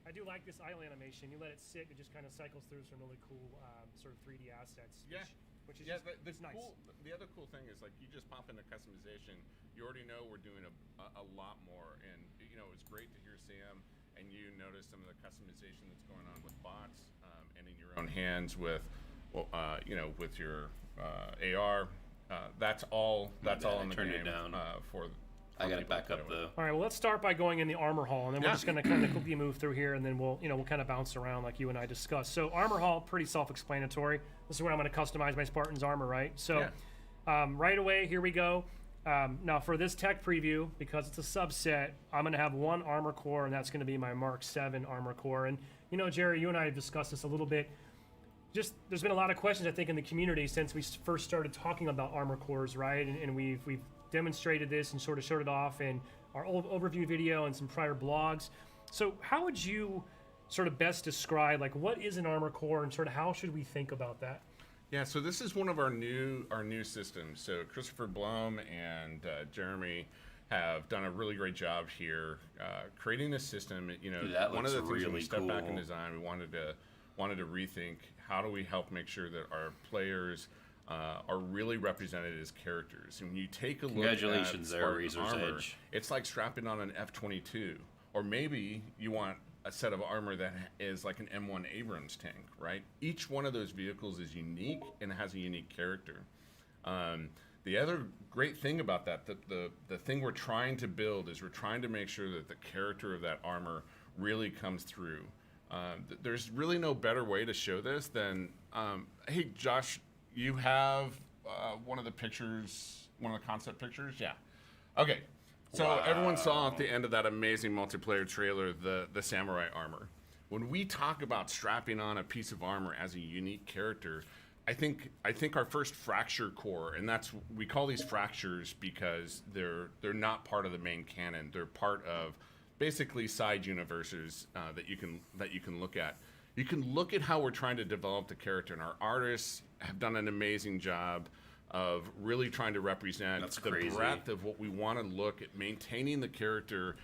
I do like this idle animation. You let it sit, it just kind of cycles through some really cool sort of 3D assets. Yeah. Which is it's nice. The other cool thing is, like, you just pop into customization. You already know we're doing a lot more, and it's great to hear Sam and you notice some of the customization that's going on with bots and in your own hands with with your AR. That's all in the turned game it down. for I got it people to back play up with. though. All right, well, let's start by going in the armor hall, and then we're just going to kind of quickly move through here, and then we'll kind of bounce around like you and I discussed. So armor hall, pretty self-explanatory. This is where I'm going to customize my Spartan's armor, right? So right away, here we go. Now for this tech preview, because it's a subset, I'm going to have one armor core, and that's going to be my Mark 7 armor core. And Jerry, you and I have discussed this a little bit. Just there's been a lot of questions, I think, in the community since we first started talking about armor cores, right? And we've demonstrated this and sort of showed it off in our old overview video and some prior blogs. So how would you sort of best describe, like, what is an armor core and sort of how should we think about that? Yeah, so this is one of our new systems. So Christopher Blum and Jeremy have done a really great job here creating this system. That one of the looks things when we really stepped back in cool. design, we wanted to rethink how do we help make sure that our players are really represented as characters. And when you take a look Congratulations at there, Spartan Razor's armor, Edge. it's like strapping on an F-22, or maybe you want a set of armor that is like an M1 Abrams tank, right? Each one of those vehicles is unique and has a unique character. The other great thing about that, the thing we're trying to build is we're trying to make sure that the character of that armor really comes through. There's really no better way to show this than, hey, Josh, you have one of the pictures, one of the concept pictures? Yeah. Okay. So everyone saw at the end of that amazing multiplayer trailer the samurai armor. When we talk about strapping on a piece of armor as a unique character, I think our first fracture core, and we call these fractures because they're not part of the main canon. They're part of basically side universes that you can look at. You can look at how we're trying to develop the character, and our artists have done an amazing job of really trying to represent the breadth of what we want to look at, maintaining the character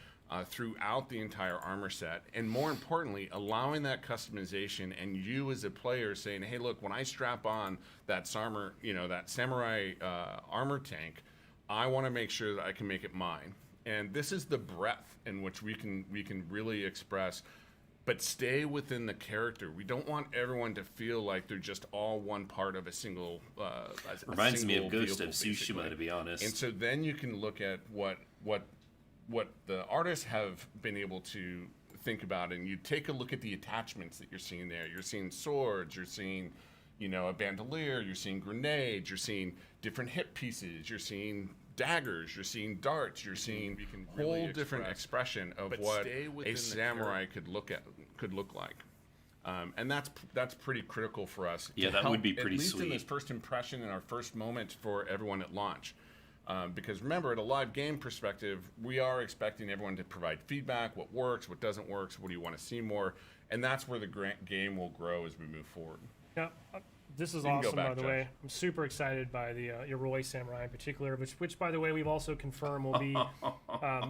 throughout the entire armor set, and more importantly, allowing that customization and you as a player saying, hey, look, when I strap on that samurai armor tank, I want to make sure that I can make it mine. And this is the breadth in which we can really express but stay within the character. We don't want everyone to feel like they're just all one part of a single. Reminds me of Ghost vehicle, of Tsushima, basically. to be honest. And so then you can look at what the artists have been able to think about, and you take a look at the attachments that you're seeing there. You're seeing swords. You're seeing, a bandolier. You're seeing grenades. You're seeing different hip pieces. You're seeing daggers. You're seeing darts. You're seeing whole different expression of what a samurai could look like. And that's pretty critical for us. Yeah, to that help, would be pretty at least sweet. in this first impression and our first moment for everyone at launch. Because remember, at a live game perspective, we are expecting everyone to provide feedback, what works, what doesn't work, what do you want to see more, and that's where the game will grow as we move forward. Yeah, this is You can go awesome, by back, the Josh. way. I'm super excited by the Yoroi Samurai in particular, which, by the way, we've also confirmed will be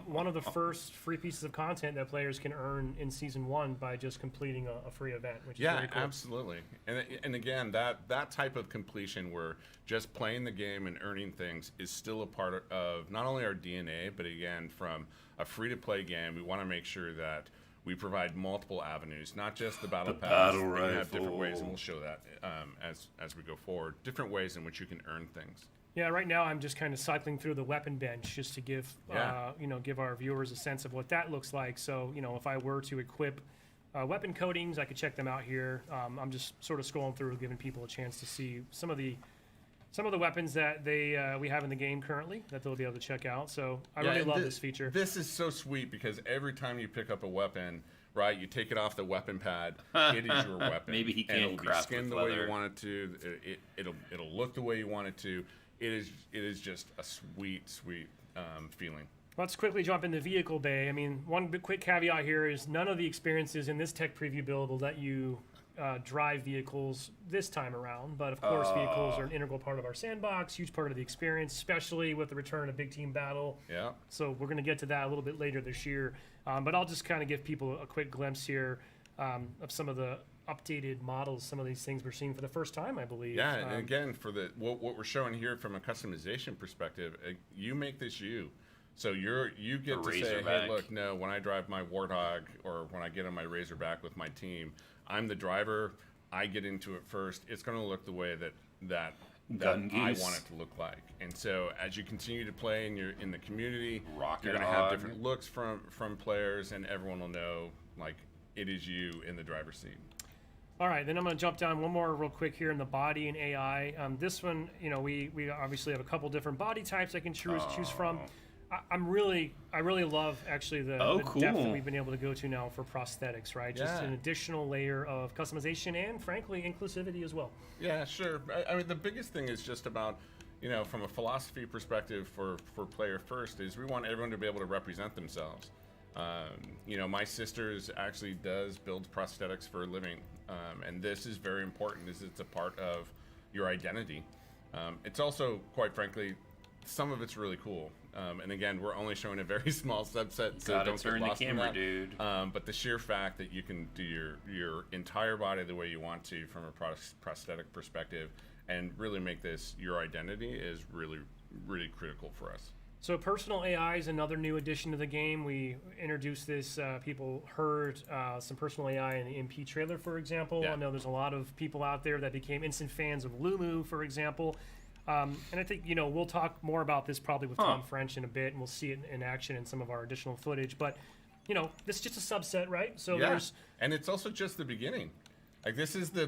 one of the first free pieces of content that players can earn in Season 1 by just completing a free event, which is Yeah, very cool. absolutely. And again, that type of completion where just playing the game and earning things is still a part of not only our DNA, but again, from a free-to-play game, we want to make sure that we provide multiple avenues, not just the battle pass. battle but you have different ways, rifle. and we'll show that as we go forward. Different ways in which you can earn things. Yeah, right now I'm just kind of cycling through the weapon bench just to give give our viewers a sense of what that looks like. So, if I were to equip weapon coatings, I could check them out here. I'm just sort of scrolling through, giving people a chance to see some of the weapons that we have in the game currently that they'll be able to check out. So I really and love this feature. This is so sweet because every time you pick up a weapon, right, you take it off the weapon pad. It is your weapon. Maybe he and can it'll be craft skinned with the way leather. you want it to. It'll look the way you want it to. It is just a sweet feeling. Let's quickly jump in the vehicle bay. I mean, one quick caveat here is none of the experiences in this tech preview build will let you drive vehicles this time around. But of course, vehicles are an integral part of our sandbox, huge part of the experience, especially with the return of Big Team Battle. Yeah. So we're going to get to that a little bit later this year. But I'll just kind of give people a quick glimpse here of some of the updated models, some of these things we're seeing for the first time, I believe. Yeah, and again, for what we're showing here from a customization perspective, you make this you. So you get to say, hey, Razorback. look, no, when I drive my Warthog or when I get on my Razorback with my team, I'm the driver. I get into it first. It's going to look the way that Gun I Goose. want it to look like. And so as you continue to play and you're in the community, Rocket you're going to have Hog. different looks from players, and everyone will know like it is you in the driver's seat. All right, then I'm going to jump down one more real quick here in the body and AI. This one, we obviously have a couple different body types I can choose from. I really love actually the depth cool. that we've been able to go to now for prosthetics, right? Just Yeah. an additional layer of customization and, frankly, inclusivity as well. Yeah, sure. I mean, the biggest thing is just about, from a philosophy perspective for player first is we want everyone to be able to represent themselves. My sisters actually does build prosthetics for a living, and this is very important as it's a part of your identity. It's also, quite frankly, some of it's really cool. And again, we're only showing a very small subset, so Gotta don't get turn the lost in camera, that. dude. But the sheer fact that you can do your entire body the way you want to from a prosthetic perspective and really make this your identity is really, really critical for us. So personal AI is another new addition to the game. We introduced this. People heard some personal AI in the MP trailer, for example. Yeah. I know there's a lot of people out there that became instant fans of Lumu, for example. And I think, we'll talk more about this probably with Tom French in a bit, and we'll see it in action in some of our additional footage. But, this is just a subset, right? So there's... And it's also just the beginning. Like this is the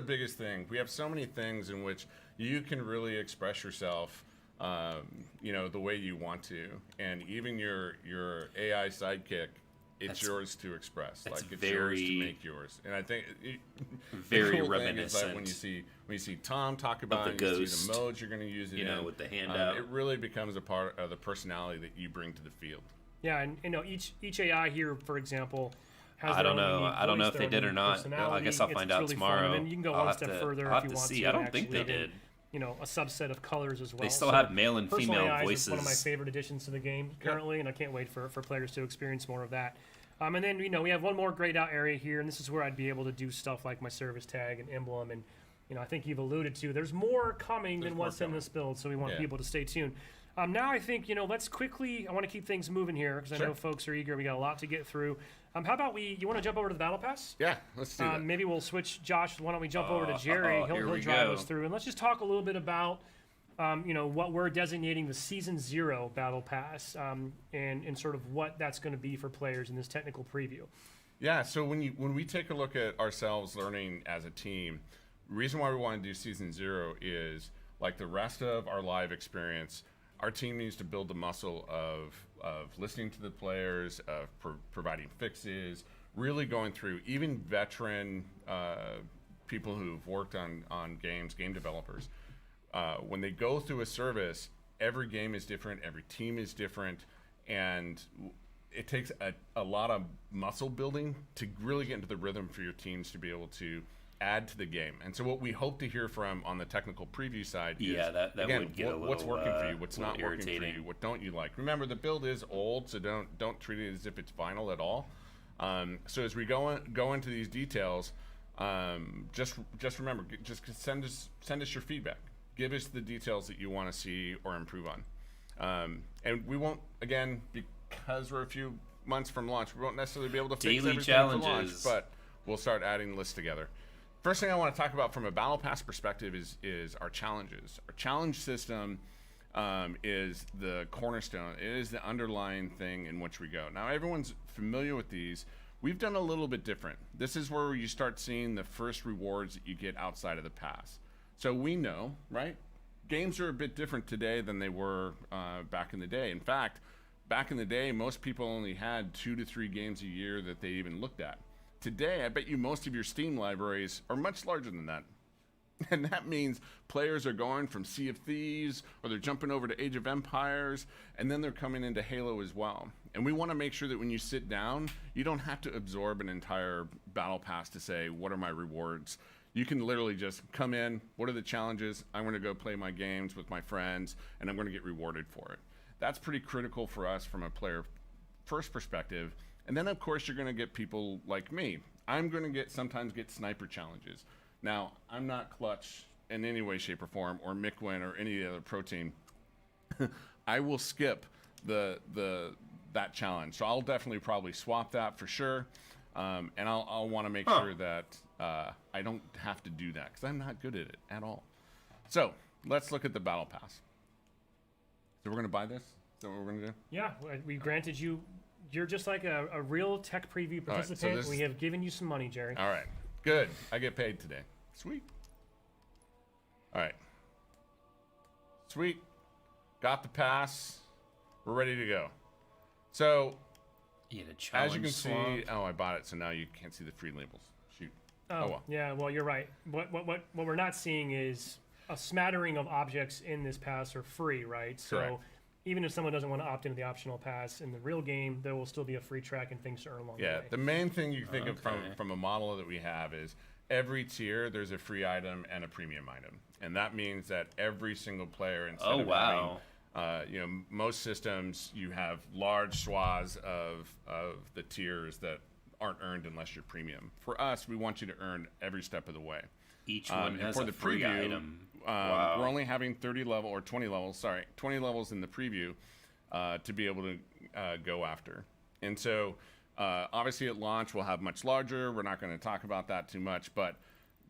biggest thing. We have so many things in which you can really express yourself, the way you want to, and even your AI sidekick, it's yours to express. Like it's yours to make yours. And I think very the cool thing is reminiscent like when you see Tom talk about the it, you see Ghost, the modes you're going to use it in, with the handout. it really becomes a part of the personality that you bring to the field. Yeah, and each AI here, for example, has I their don't own know. unique I don't know voice, if their they did own or not. personality. I guess I'll find out really fun. tomorrow. And then you can go I'll one have step to- further I'll if have you to want see. to. I don't and think they actually did. a subset of colors as well. They still So have male and personal female AI voices. is one of my favorite additions to the game currently, and I can't wait for players to experience more of that. And then we have one more grayed out area here, and this is where I'd be able to do stuff like my service tag and emblem, and I think you've alluded to there's more coming than what's in this build, so we want people to stay tuned. Now I think, let's quickly, I want to keep things moving here because I Sure. know folks are eager. We got a lot to get through. How about you want to jump over to the Battle Pass? Yeah, let's do that. Maybe we'll switch. Josh, why don't we jump over to Jerry? here He'll we drive go. us through. And let's just talk a little bit about, what we're designating the Season 0 Battle Pass and sort of what that's going to be for players in this technical preview. Yeah, so when we take a look at ourselves learning as a team, the reason why we want to do Season 0 is, like the rest of our live experience, our team needs to build the muscle of listening to the players, of providing fixes, really going through, even veteran people who've worked on games, game developers. When they go through a service, every game is different, every team is different, and it takes a lot of muscle building to really get into the rhythm for your teams to be able to add to the game. And so what we hope to hear from on the technical preview side is, that again, would get what's a little, working for you, what's not working for irritating. you, what don't you like. Remember, the build is old, so don't treat it as if it's final at all. So as we go into these details, just remember, just send us your feedback. Give us the details that you want to see or improve on. And we won't, again, because we're a few months from launch, we won't necessarily be able to fix Daily everything challenges. for launch, but we'll start adding lists together. First thing I want to talk about from a Battle Pass perspective is our challenges. Our challenge system is the cornerstone. It is the underlying thing in which we go. Now, everyone's familiar with these. We've done a little bit different. This is where you start seeing the first rewards that you get outside of the pass. So we know, right? Games are a bit different today than they were back in the day. In fact, back in the day, most people only had 2 to 3 games a year that they even looked at. Today, I bet you most of your Steam libraries are much larger than that. And that means players are going from Sea of Thieves, or they're jumping over to Age of Empires, and then they're coming into Halo as well. And we want to make sure that when you sit down, you don't have to absorb an entire Battle Pass to say, what are my rewards? You can literally just come in, what are the challenges? I'm going to go play my games with my friends, and I'm going to get rewarded for it. That's pretty critical for us from a player first perspective. And then, of course, you're going to get people like me. I'm going to sometimes get sniper challenges. Now, I'm not Clutch in any way, shape, or form, or Micwin, or any other pro team. I will skip that challenge. So I'll definitely probably swap that for sure. And I'll want to make sure that I don't have to do that, because I'm not good at it at all. So let's look at the Battle Pass. So we're going to buy this? Is that what we're going to do? Yeah, we granted you. You're just like a real tech preview All right, so participant. this- We have given you some money, Jerry. All right. Good. I get paid today. Sweet. All right. Sweet. Got the pass. We're ready to go. So, You had a challenge as you can swamp. see, I bought it, so now you can't see the free labels. Shoot. Oh, well. yeah. Well, you're right. What we're not seeing is a smattering of objects in this pass are free, right? So Correct. even if someone doesn't want to opt into the optional pass in the real game, there will still be a free track and things to earn along the Yeah, way. the main thing you think of Okay. from a model that we have is every tier there's a free item and a premium item, and that means that every single player, instead Oh, of wow. having, most systems you have large swaths of the tiers that aren't earned unless you're premium. For us, we want you to earn every step of the way. Each one And has for a the free preview, item. Wow. we're only having 20 levels in the preview to be able to go after. And so, obviously at launch, we'll have much larger. We're not going to talk about that too much, but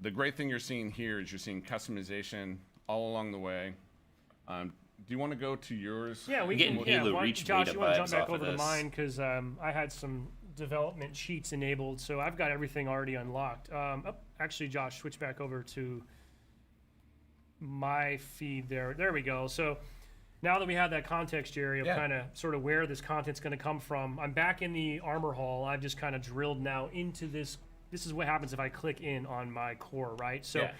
the great thing you're seeing here is you're seeing customization all along the way. Do you want to go to yours? Yeah, we Getting can. Halo Yeah, Reach Josh, beta you want to jump vibes back off of over to this. mine because I had some development sheets enabled, so I've got everything already unlocked. Actually, Josh, switch back over to my feed there. There we go. So now that we have that context, Jerry, of Yeah. kind of sort of where this content's going to come from, I'm back in the armor hall. I've just kind of drilled now into this. This is what happens if I click in on my core, right? So. Yeah.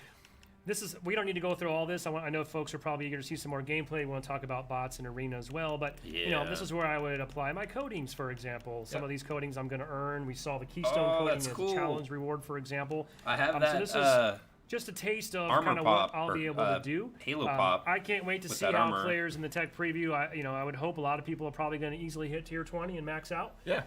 This is, we don't need to go through all this. I know folks are probably eager to see some more gameplay. We want to talk about bots and arena as well. But Yeah. this is where I would apply my coatings, for example. Some Yep. of these coatings I'm going to earn. We saw the Keystone Oh, coating that's as cool. a challenge reward, for example. I have So that this is just a taste of armor kind of pop, what I'll or, be able to do. Halo pop I can't wait to with see that how armor. players in the tech preview. I would hope a lot of people are probably going to easily hit tier 20 and max out. Yeah.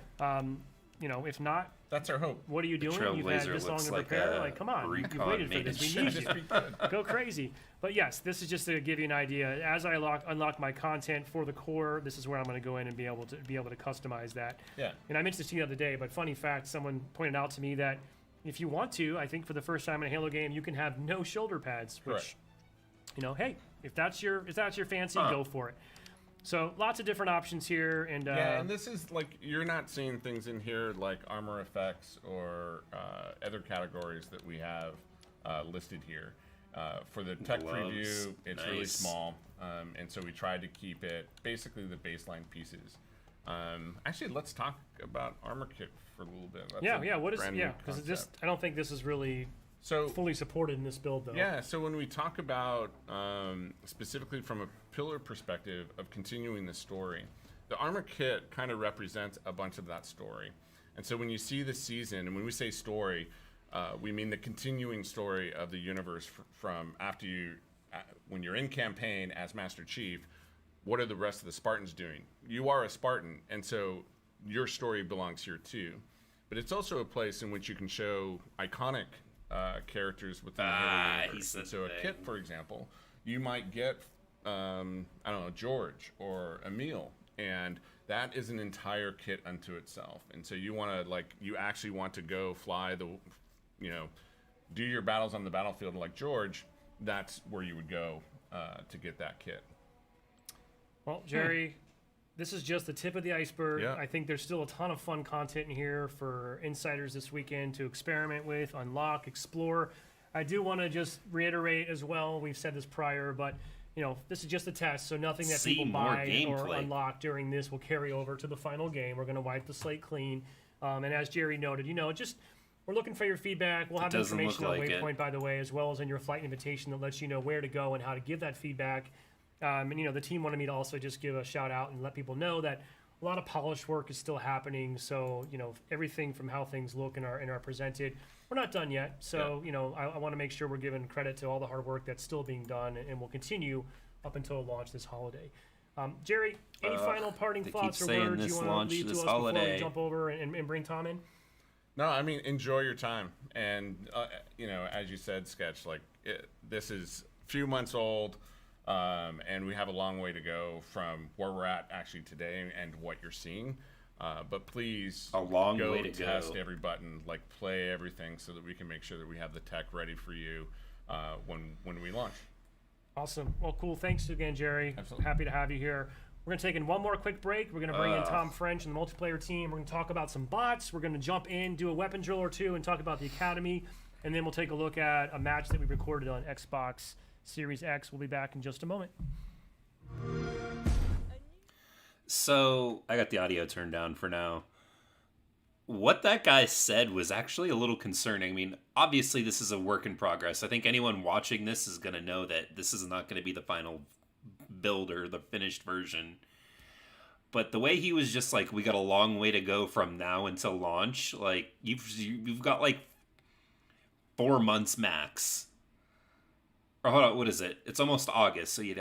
if not, That's our hope. what are you doing? You've had Trailblazer this long looks to like prepare. a Like, come on, you've recon waited for made this. in We need you. Go crazy. But yes, this is just to give you an idea. As I unlock my content for the core, this is where I'm going to go in and be able to customize that. Yeah. And I mentioned this to you the other day, but funny fact, someone pointed out to me that if you want to, I think for the first time in a Halo game, you can have no shoulder pads, which, Correct. hey, if that's your fancy, go for it. So lots of different options here, and Yeah, and this is like you're not seeing things in here like armor effects or other categories that we have listed here. For the tech Gloves. preview, it's really Nice. small, and so we tried to keep it basically the baseline pieces. Actually, let's talk about armor kit for a little bit. That's a what is brand new because concept. I don't think this is really So fully supported in this build though. yeah, so when we talk about specifically from a pillar perspective of continuing the story, the armor kit kind of represents a bunch of that story. And so when you see the season, and when we say story, we mean the continuing story of the universe from after you, when you're in campaign as Master Chief, what are the rest of the Spartans doing? You are a Spartan, and so your story belongs here too. But it's also a place in which you can show iconic characters within the Halo universe. he's And the so a thing. kit, for example, you might get, I don't know, George or Emil, and that is an entire kit unto itself. And so you want to, you actually want to go fly the, do your battles on the battlefield like George, that's where you would go to get that kit. Well, Jerry, this is just the tip of the iceberg. Yeah. I think there's still a ton of fun content in here for insiders this weekend to experiment with, unlock, explore. I do want to just reiterate as well, we've said this prior, but this is just a test, so nothing that See people more buy or gameplay. unlock during this will carry over to the final game. We're going to wipe the slate clean. And as Jerry noted, we're looking for your feedback. We'll have doesn't information look on like it. Waypoint, by the way, as well as in your flight invitation that lets you know where to go and how to give that feedback. And the team wanted me to also just give a shout out and let people know that a lot of polish work is still happening. So everything from how things look and are presented, we're not done yet. So I want to make sure we're giving credit to all the hard work that's still being done and will continue up until launch this holiday. Jerry, any final parting they keep thoughts or saying words this you want launch to leave to this us before holiday. we jump over and bring Tom in? No, I mean, enjoy your time. And, as you said, Sketch, this is a few months old, and we have a long way to go from where we're at actually today and what you're seeing. But please A long go way to test go. every button, play everything so that we can make sure that we have the tech ready for you when we launch. Awesome. Well, cool. Thanks again, Jerry. Absolutely. Happy to have you here. We're going to take in one more quick break. We're going to bring in Tom French and the multiplayer team. We're going to talk about some bots. We're going to jump in, do a weapon drill or two, and talk about the Academy. And then we'll take a look at a match that we recorded on Xbox Series X. We'll be back in just a moment. So I got the audio turned down for now. What that guy said was actually a little concerning. I mean, obviously this is a work in progress. I think anyone watching this is going to know that this is not going to be the final build or the finished version. But the way he was just we got a long way to go from now until launch. You've got 4 months max. Or hold on, what is it? It's almost August, so you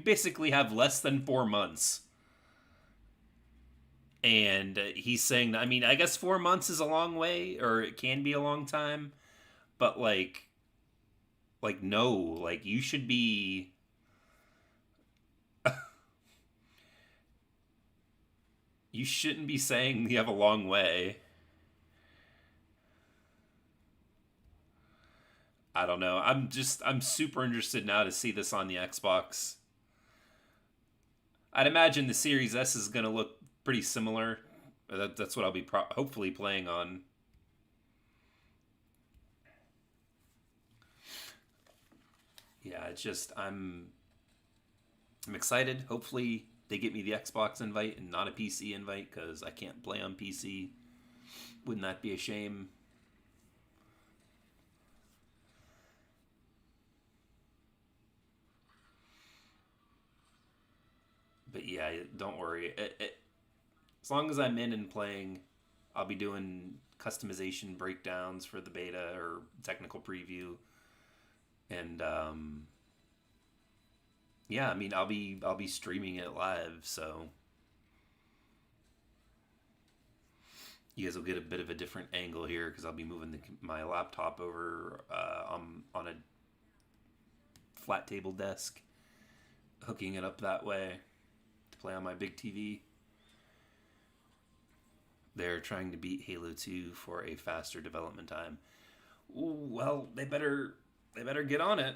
basically have less than 4 months. And he's saying that, I guess 4 months is a long way, or it can be a long time, but no, you should be. You shouldn't be saying you have a long way. I don't know. I'm super interested now to see this on the Xbox. I'd imagine the Series S is going to look pretty similar. That's what I'll be hopefully playing on. Yeah, it's just I'm excited. Hopefully they get me the Xbox invite and not a PC invite because I can't play on PC. Wouldn't that be a shame? But yeah, don't worry. As long as I'm in and playing, I'll be doing customization breakdowns for the beta or technical preview. And yeah, I'll be streaming it live, so You guys will get a bit of a different angle here because I'll be moving my laptop over on a flat table desk, hooking it up that way to play on my big TV. They're trying to beat Halo 2 for a faster development time. Ooh, well, they better get on it.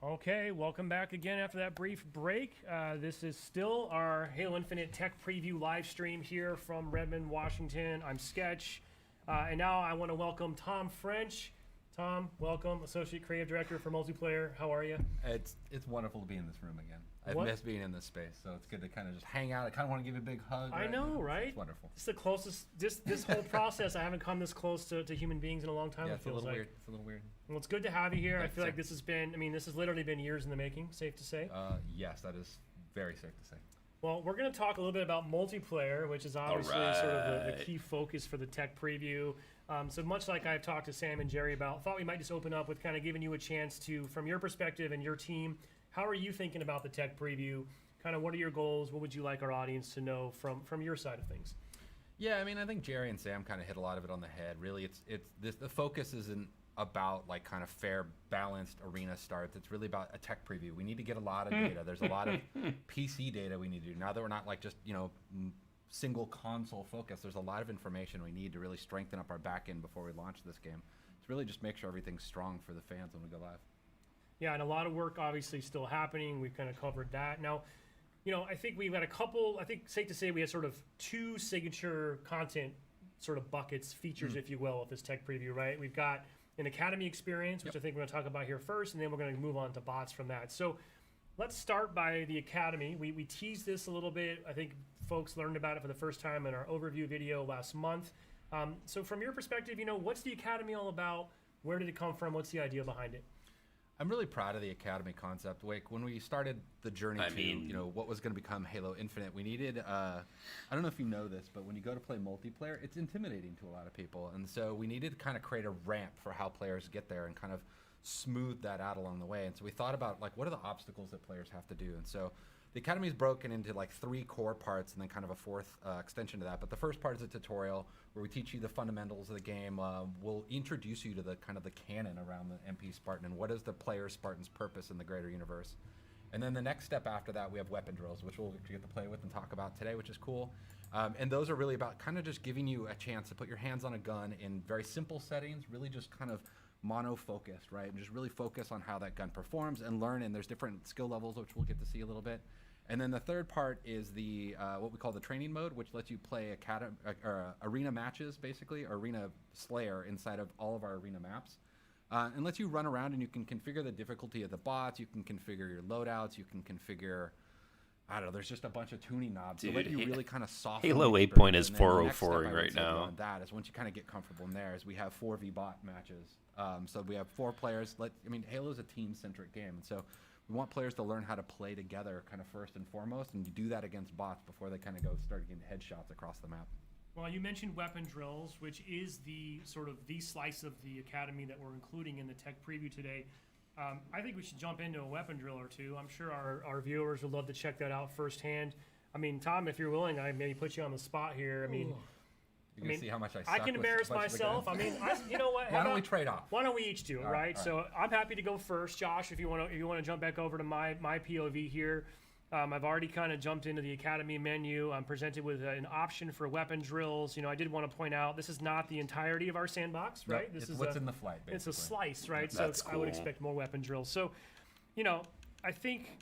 Okay, welcome back again after that brief break. This is still our Halo Infinite Tech Preview live stream here from Redmond, Washington. I'm Sketch. And now I want to welcome Tom French. Tom, welcome, Associate Creative Director for Multiplayer. How are you? It's wonderful to be in this room again. I've What? missed being in this space, so it's good to kind of just hang out. I kind of want to give you a big hug. I right know, now. right? It's wonderful. It's the closest, this whole process, I haven't come this close to human beings in a long time, Yeah, it it's a feels little like. weird. It's a little weird. Well, it's good to have you here. I Thanks, feel like sir. this has been, this has literally been years in the making, safe to say. Yes, that is very safe to say. Well, we're going to talk a little bit about multiplayer, which is obviously sort of the Alright. key focus for the tech preview. So much like I've talked to Sam and Jerry about, thought we might just open up with kind of giving you a chance to, from your perspective and your team, how are you thinking about the tech preview? Kind of what are your goals? What would you like our audience to know from your side of things? Yeah, I think Jerry and Sam kind of hit a lot of it on the head. Really, the focus isn't about like kind of fair, balanced arena starts. It's really about a tech preview. We need to get a lot of data. There's a lot of PC data we need to do. Now that we're not like just, single console focus, there's a lot of information we need to really strengthen up our back end before we launch this game. It's really just make sure everything's strong for the fans when we go live. Yeah, and a lot of work obviously still happening. We've kind of covered that. Now, I think we've got I think safe to say we have sort of two signature content sort of buckets, features, if you will, of this tech preview, right? We've got an Academy experience, which I think we're going to talk about here first, and then we're going to move on to bots from that. So let's start by the Academy. We teased this a little bit. I think folks learned about it for the first time in our overview video last month. So from your perspective, what's the Academy all about? Where did it come from? What's the idea behind it? I'm really proud of the Academy concept. Wake, when we started the journey what was going to become Halo Infinite, we needed, I don't know if you know this, but when you go to play multiplayer, it's intimidating to a lot of people. And so we needed to kind of create a ramp for how players get there and kind of smooth that out along the way. And so we thought about, like, what are the obstacles that players have to do? And so the Academy is broken into, like, 3 core parts and then kind of a 4th extension to that. But the first part is a tutorial where we teach you the fundamentals of the game. We'll introduce you to the kind of the canon around the MP Spartan and what is the player Spartan's purpose in the greater universe. And then the next step after that, we have weapon drills, which we'll get to play with and talk about today, which is cool. And those are really about kind of just giving you a chance to put your hands on a gun in very simple settings, really just kind of mono-focused, right? And just really focus on how that gun performs and learn. And there's different skill levels, which we'll get to see a little bit. And then the third part is the what we call the training mode, which lets you play arena matches, basically, or arena slayer inside of all of our arena maps. And lets you run around and you can configure the difficulty of the bots, you can configure your loadouts, you can configure, I don't know, there's just a bunch of tuning knobs to let you really kind of soften Halo the 8 is experience. And then the next step 404 I would right say now. beyond that is once you kind of get comfortable in there is we have 4v bot matches. So we have 4 players. Halo's a team-centric game, and so we want players to learn how to play together kind of first and foremost, and you do that against bots before they kind of start getting headshots across the map. Well, you mentioned weapon drills, which is the sort of the slice of the Academy that we're including in the tech preview today. I think we should jump into a weapon drill or two. I'm sure our viewers would love to check that out firsthand. Tom, if you're willing, I maybe put you on the spot here. You can see how much I suck I can with embarrass a bunch of the myself. guns. You know what? Why don't we trade off? Why don't we each do it, All right? right. So I'm happy to go first, Josh. If you want to jump back over to my POV here, I've already kind of jumped into the Academy menu. I'm presented with an option for weapon drills. I did want to point out this is not the entirety of our sandbox, right? No, This it's is what's in the flight. Basically. It's a slice, right? That's so I would cool. expect more weapon drills. So, I think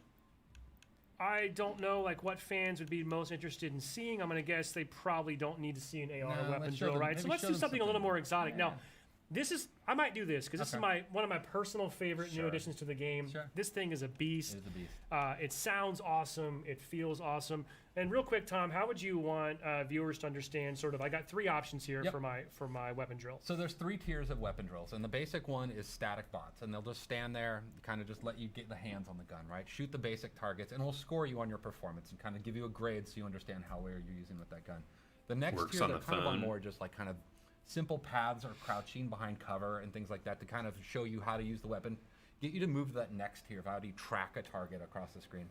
I don't know what fans would be most interested in seeing. I'm going to guess they probably don't need to see an AR No, weapon let's show drill, them- right? So maybe let's show do them something a little something. more exotic. Yeah. Now, I might do this because this is Okay. one of my personal favorite new Sure. additions to the game. Sure. This thing is a beast. It is a beast. It sounds awesome. It feels awesome. And real quick, Tom, how would you want viewers to understand? I got 3 options here Yep. for my weapon drill. So there's 3 tiers of weapon drills, and the basic one is static bots, and they'll just stand there, kind of just let you get the hands on the gun, right? Shoot the basic targets, and we'll score you on your performance and kind of give you a grade so you understand how well you're using with that gun. The next Works tier, on they're the kind of on phone. more just like kind of simple paths or crouching behind cover and things like that to kind of show you how to use the weapon, get you to move to that next tier of how do you track a target across the screen.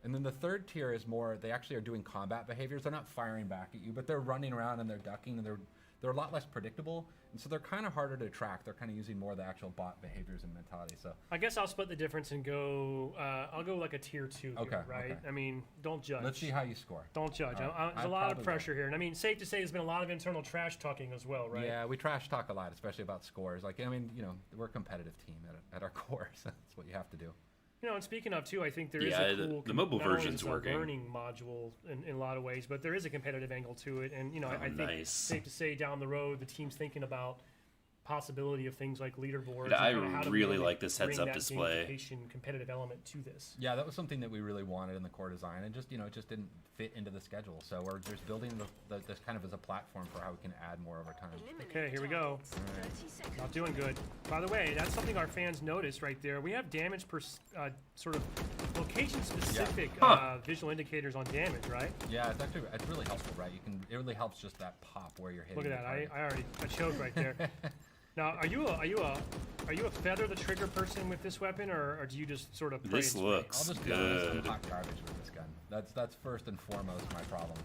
And then the third tier is more, they actually are doing combat behaviors. They're not firing back at you, but they're running around and they're ducking, and they're a lot less predictable. And so they're kind of harder to track. They're kind of using more of the actual bot behaviors and mentality. So I guess I'll split the difference and go. I'll go like a tier 2 here, Okay, right? okay. I mean, don't judge. let's see how you score. Don't judge. All right. There's a lot of pressure here, and I mean, safe to say, there's been a lot of internal trash talking as well, right? Yeah, we trash talk a lot, especially about scores. Like, I mean, we're a competitive team at our core, so that's what you have to do. And speaking of too, I think there is Yeah, a cool the mobile not only version's is it a working. learning module in a lot of ways, but there is a competitive angle to it, and I think nice. it's safe to say down the road the team's thinking about possibility of things like leaderboards. I and how to really like this bring heads-up that display. gamification competitive element to this. Yeah, that was something that we really wanted in the core design, and just it just didn't fit into the schedule. So we're just building this kind of as a platform for how we can add more over time. Okay, here we go. Not doing good. By the way, that's something our fans noticed right there. We have damage per sort of location-specific visual indicators on damage, right? Yeah, it's really helpful, right? It really helps just that pop where you're hitting. Look at the that! target. I choked right there. Now, are you a feather the trigger person with this weapon, or do you just sort of pray This and spray? looks I'll just be honest, I'm good. hot garbage with this gun. That's first and foremost my problem.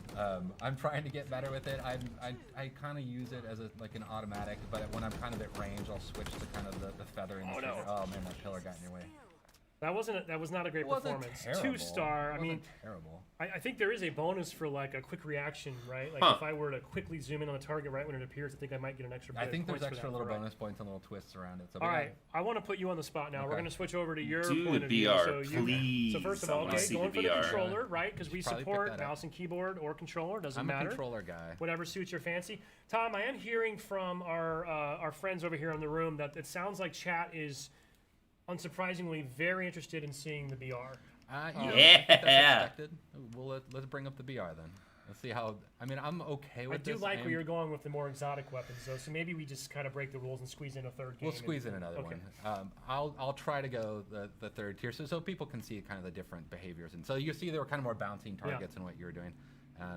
I'm trying to get better with it. I kind of use it as like an automatic, but when I'm kind of at range, I'll switch to kind of the feathering. Oh, no. Oh man, that pillar got in your way. That was not a great It wasn't performance. terrible. 2-star. I It mean, wasn't terrible. I think there is a bonus for like a quick reaction, right? Like Huh. if I were to quickly zoom in on the target right when it appears, I think I might get an extra. I bit think of there's points for extra that, little right? bonus points and little twists around it. So All we right, I want to put you on the spot now. We're Okay. going to switch over to your Do point the of view. VR, So please. So first of all, I wanna okay, see going the for the VR. controller, right? Because we Probably pick support that up. mouse and keyboard or controller, doesn't I'm matter. a controller guy. Whatever suits your fancy. Tom, I am hearing from our friends over here in the room that it sounds like chat is unsurprisingly very interested in seeing the BR. I think Yeah. that's expected. Well, let's bring up the BR then. Let's see how. I mean, I'm okay I with do this. like I where am- you're going with the more exotic weapons, though. So maybe we just kind of break the rules and squeeze in a third game. We'll squeeze in another okay. one. I'll try to go the third tier so people can see kind of the different behaviors. And so you see there were kind of more bouncing targets in what you were doing.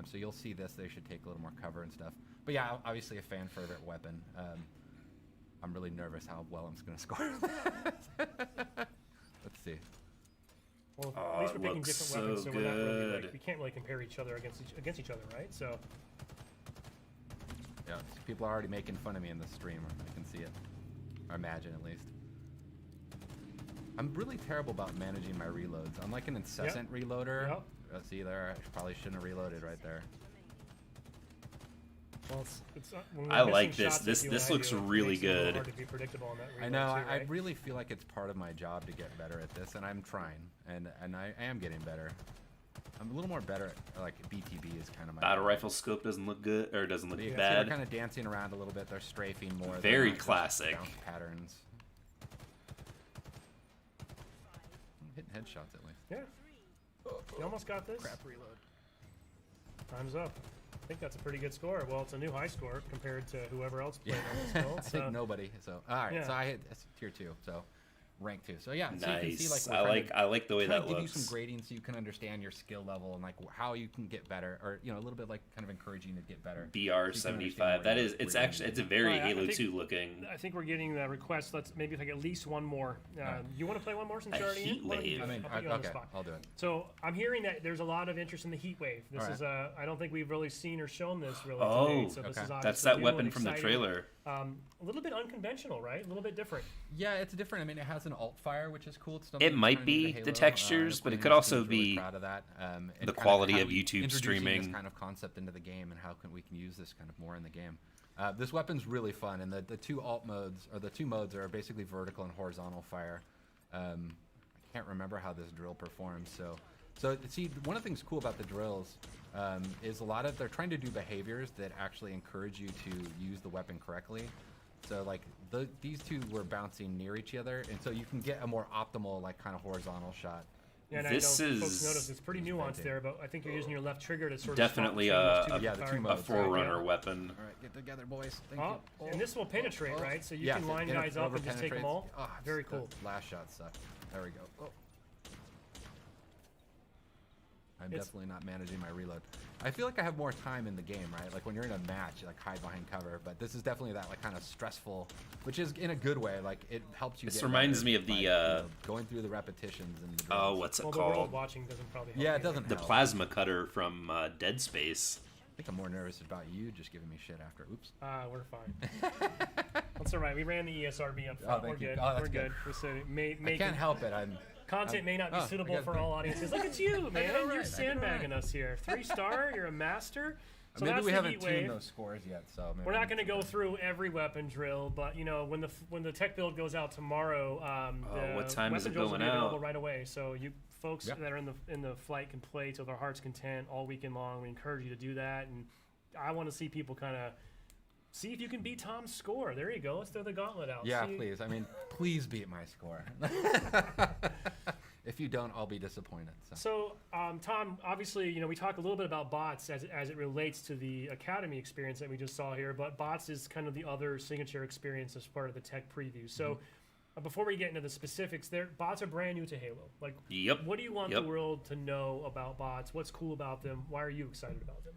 So you'll see this. They should take a little more cover and stuff. But yeah, obviously a fan favorite weapon. I'm really nervous how well I'm going to score. Let's see. Well, Oh, at least it we're picking looks different weapons, so so we're not really good. like, we can't really compare each other against each other, right? So Yeah, people are already making fun of me in the stream. I can see it. Or imagine at least. I'm really terrible about managing my reloads. I'm like an incessant reloader. Yep. See there, I probably shouldn't have reloaded right there. well, when I we're like missing this. shots This- like you this and I looks do, it really makes it a little good. Hard to be predictable on that I know. reload too, I right? really feel like it's part of my job to get better at this, and I'm trying, and I am getting better. I'm a little more better at like BTB is kind of my Battle rifle scope doesn't look good, or doesn't look See, bad. they're kind of dancing around a little bit. They're strafing more. They're Very not just classic. bounce patterns. I'm hitting headshots at least. Yeah. You almost got this. Crap reload. Time's up. I think that's a pretty good score. Well, it's a new high score compared to whoever else played on this I build. think So nobody. So all right. yeah. So I hit tier 2. So rank 2. So yeah. So you can see, Nice. we're I trying like to- I like the way trying that to give looks. you some grading so you can understand your skill level and like how you can get better, or a little bit like kind of encouraging to get better. BR So you can 75. understand That where is. you- It's where you actually. need It's a to very Well, I Halo think- 2 looking. I think we're getting the request. Let's maybe like at least one more. You want to play one more since A you're already in? heat Why don't you wave. do I it? mean, I'll put you on the okay, spot. I'll do it. So I'm hearing that there's a lot of interest in the heat wave. This All is I don't think we've really seen or shown this really. Oh, to date, so this okay. is That's obviously that new weapon and from the exciting. trailer. A little bit unconventional, right? A little bit different. Yeah, it's different. I mean, it has an alt fire, which is cool. It's It might kind of be Halo. the textures, but it Quinn could and his also team's really be proud of that. And the kind of quality how of we- YouTube introducing streaming. this kind of concept into the game, and how we can use this kind of more in the game. This weapon's really fun, and the two alt modes, or the two modes, are basically vertical and horizontal fire. I can't remember how this drill performs, so see, one of the things cool about the drills is they're trying to do behaviors that actually encourage you to use the weapon correctly. So like these two were bouncing near each other, and so you can get a more optimal like kind of horizontal shot. Yeah, and This I know folks is- notice it's pretty nuanced there, but I think you're using your left trigger to sort of Definitely swap between a- those two Yeah, different the two firing A modes, modes, right? forerunner Yeah. weapon. All right, get together, boys. Thank Oh, you. and this will penetrate, right? So you Yeah, can line it guys up and just take them over-penetrates. all. Oh, Very the cool. Last shot sucked. There we go. Oh. I'm definitely not managing my reload. I feel like I have more time in the game, right? Like when you're in a match, you like hide behind cover. But this is definitely that like kind of stressful, which is in a good way. Like it helps you. This get reminds better me of by, the going through the repetitions and the oh, drills. what's it Well, the world called? watching doesn't probably help Yeah, it either. doesn't The help. plasma cutter from Dead Space. I think I'm more nervous about you just giving me shit after. Oops. We're fine. That's all right. We ran the ESRB up front. thank We're you. good. Oh, that's We're good. good. We're so I can't help it. content may not be I suitable got for three. all audiences. Look at you, man. it all You're right. I did all sandbagging right. us here. 3-star. You're a master. So Maybe that's we the haven't heat wave. tuned those scores yet, so maybe We're I not need going to to go through every weapon drill, but you know when the tech build goes out tomorrow, the what time is weapon it drills will going be available out? right away. So you folks Yep. that are in the flight can play to their heart's content all weekend long. We encourage you to do that, and I want to see people kind of see if you can beat Tom's score. There you go. Let's throw the gauntlet out. Yeah, See- please. I mean, please beat my score. If you don't, I'll be disappointed. So. So, Tom, obviously, you know, we talk a little bit about bots as it relates to the Academy experience that we just saw here, but bots is kind of the other signature experience as part of the tech preview. So, before we get into the specifics, bots are brand new to Halo. Like, Yep. what do you want Yep. the world to know about bots? What's cool about them? Why are you excited about them?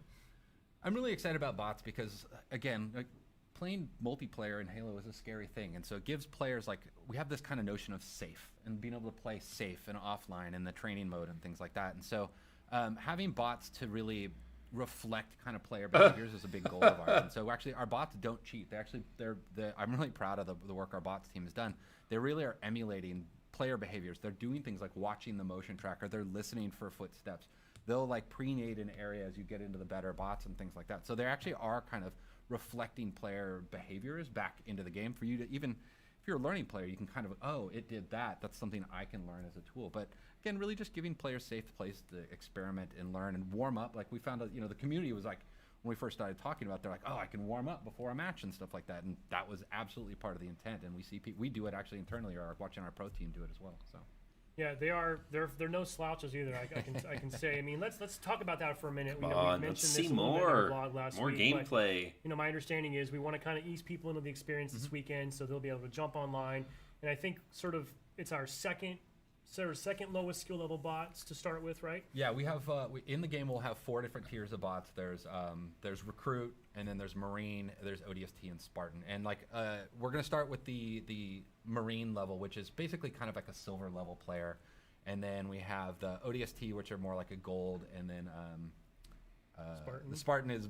I'm really excited about bots because, again, like, playing multiplayer in Halo is a scary thing, and so it gives players like we have this kind of notion of safe and being able to play safe and offline in the training mode and things like that. And so having bots to really reflect kind of player behaviors is a big goal of ours. And so actually, our bots don't cheat. I'm really proud of the work our bots team has done. They really are emulating player behaviors. They're doing things like watching the motion tracker. They're listening for footsteps. They'll like pre-nade an area as you get into the better bots and things like that. So they actually are kind of reflecting player behaviors back into the game for you to even if you're a learning player, you can kind of, oh, it did that. That's something I can learn as a tool. But again, really just giving players safe place to experiment and learn and warm up. Like we found out, the community was like, when we first started talking about, they're like, oh, I can warm up before a match and stuff like that. And that was absolutely part of the intent. And we see we do it actually internally, or watching our pro team do it as well. So. Yeah, they're no slouches either. I can say. I mean, let's talk about that for a minute. Come we on, mentioned let's this see a little bit in our more. blog last More week, but, gameplay. my understanding is we want to kind of ease people into the experience this weekend, so they'll be able to jump online. And I think sort of it's our second lowest skill level bots to start with, right? Yeah, we have in the game we'll have 4 different tiers of bots. There's recruit, and then there's Marine, there's ODST, and Spartan. And like we're gonna start with the Marine level, which is basically kind of like a silver level player. And then we have the ODST, which are more like a gold, and then Spartan. the Spartan is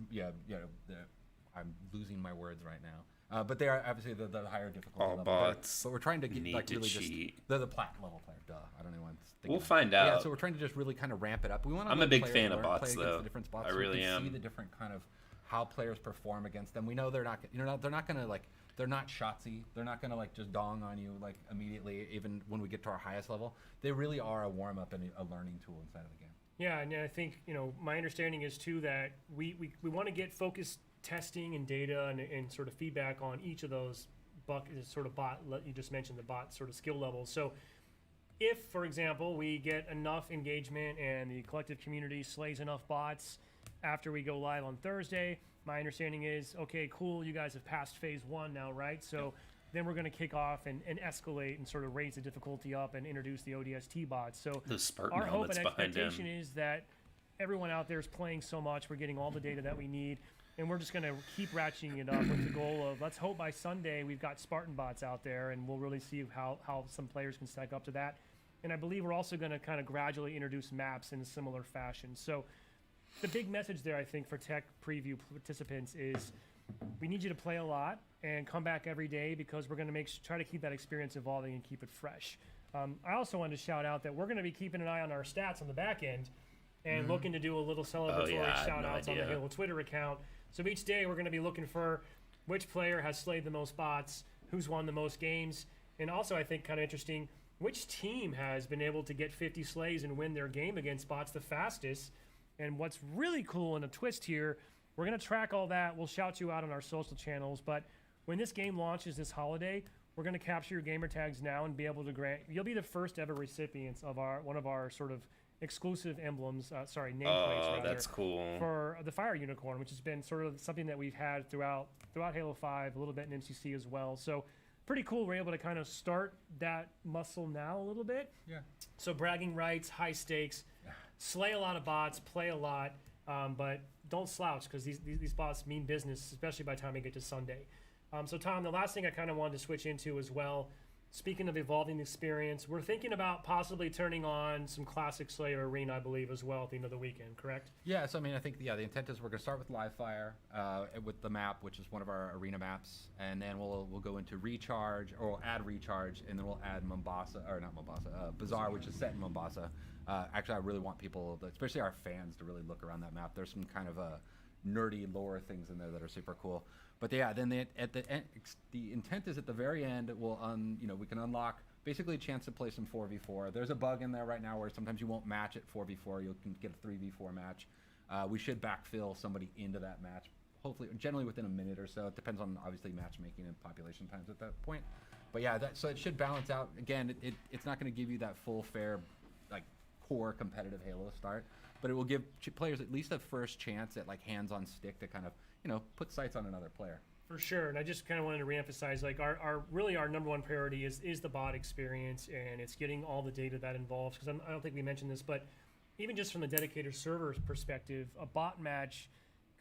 I'm losing my words right now. But they are obviously the higher difficulty All level. bots But we're trying to get need like to really cheat. just they're the plat level player. Duh, I don't know what's thinking. We'll of. find Yeah, out. so we're trying to just really kind of ramp it up. We want to. I'm a big fan of bots, play against though. the different spots I so we really can see am. the different kind of how players perform against them. We know they're not gonna like. They're not shotsy. They're not gonna like just dong on you like immediately. Even when we get to our highest level, they really are a warm up and a learning tool inside of the game. Yeah, and I think my understanding is too that we want to get focused testing and data and sort of feedback on each of those sort of bot. You just mentioned the bot sort of skill levels. So if, for example, we get enough engagement and the collective community slays enough bots after we go live on Thursday, my understanding is, okay, cool, you guys have passed phase 1 now, right? So then we're going to kick off and escalate and sort of raise the difficulty up and introduce the ODST bots. So The Spartan our hope helmets and behind him. expectation is that everyone out there is playing so much, we're getting all the data that we need, and we're just going to keep ratcheting it up with the goal of, let's hope by Sunday we've got Spartan bots out there, and we'll really see how some players can stack up to that. And I believe we're also going to kind of gradually introduce maps in a similar fashion. So the big message there, I think, for tech preview participants is we need you to play a lot and come back every day, because we're going to try to keep that experience evolving and keep it fresh. I also wanted to shout out that we're going to be keeping an eye on our stats on the back end and looking to do a little celebratory yeah, I had shout no outs on the idea. Halo Twitter account. So each day we're going to be looking for which player has slayed the most bots, who's won the most games, and also I think kind of interesting, which team has been able to get 50 slays and win their game against bots the fastest. And what's really cool in a twist here, we're going to track all that. We'll shout you out on our social channels. But when this game launches this holiday, we're going to capture your gamer tags now and be able to grant. You'll be the first ever recipients of one of our sort of exclusive emblems. Nameplates. Oh, rather, that's cool. for the Fire Unicorn, which has been sort of something that we've had throughout Halo 5, a little bit in MCC as well. So pretty cool. We're able to kind of start that muscle now a little bit. Yeah. So bragging rights, high stakes. slay a lot of bots, play a lot, but don't slouch because these bots mean business, especially by the time we get to Sunday. So Tom, the last thing I kind of wanted to switch into as well, speaking of evolving the experience, we're thinking about possibly turning on some classic Slayer Arena, I believe, as well at the end of the weekend, correct? Yeah, so I mean, I think the intent is we're going to start with Live Fire with the map, which is one of our arena maps, and then we'll go into Recharge, or we'll add Recharge, and then we'll add Bazaar, which is set in Mombasa. Actually, I really want people, especially our fans, to really look around that map. There's some kind of nerdy lore things in there that are super cool. But yeah, then at the end, the intent is at the very end, we can unlock basically a chance to play some 4v4. There's a bug in there right now where sometimes you won't match at 4v4. You can get a 3v4 match. We should backfill somebody into that match, hopefully, generally within a minute or so. It depends on, obviously, matchmaking and population times at that point. But yeah, so it should balance out. Again, it's not going to give you that full, fair, like, core competitive Halo start, but it will give players at least a first chance at, like, hands on stick to kind of, put sights on another player. For sure, and I just kind of wanted to reemphasize, like, our number one priority is the bot experience, and it's getting all the data that involves, because I don't think we mentioned this, but even just from the dedicated server perspective, a bot match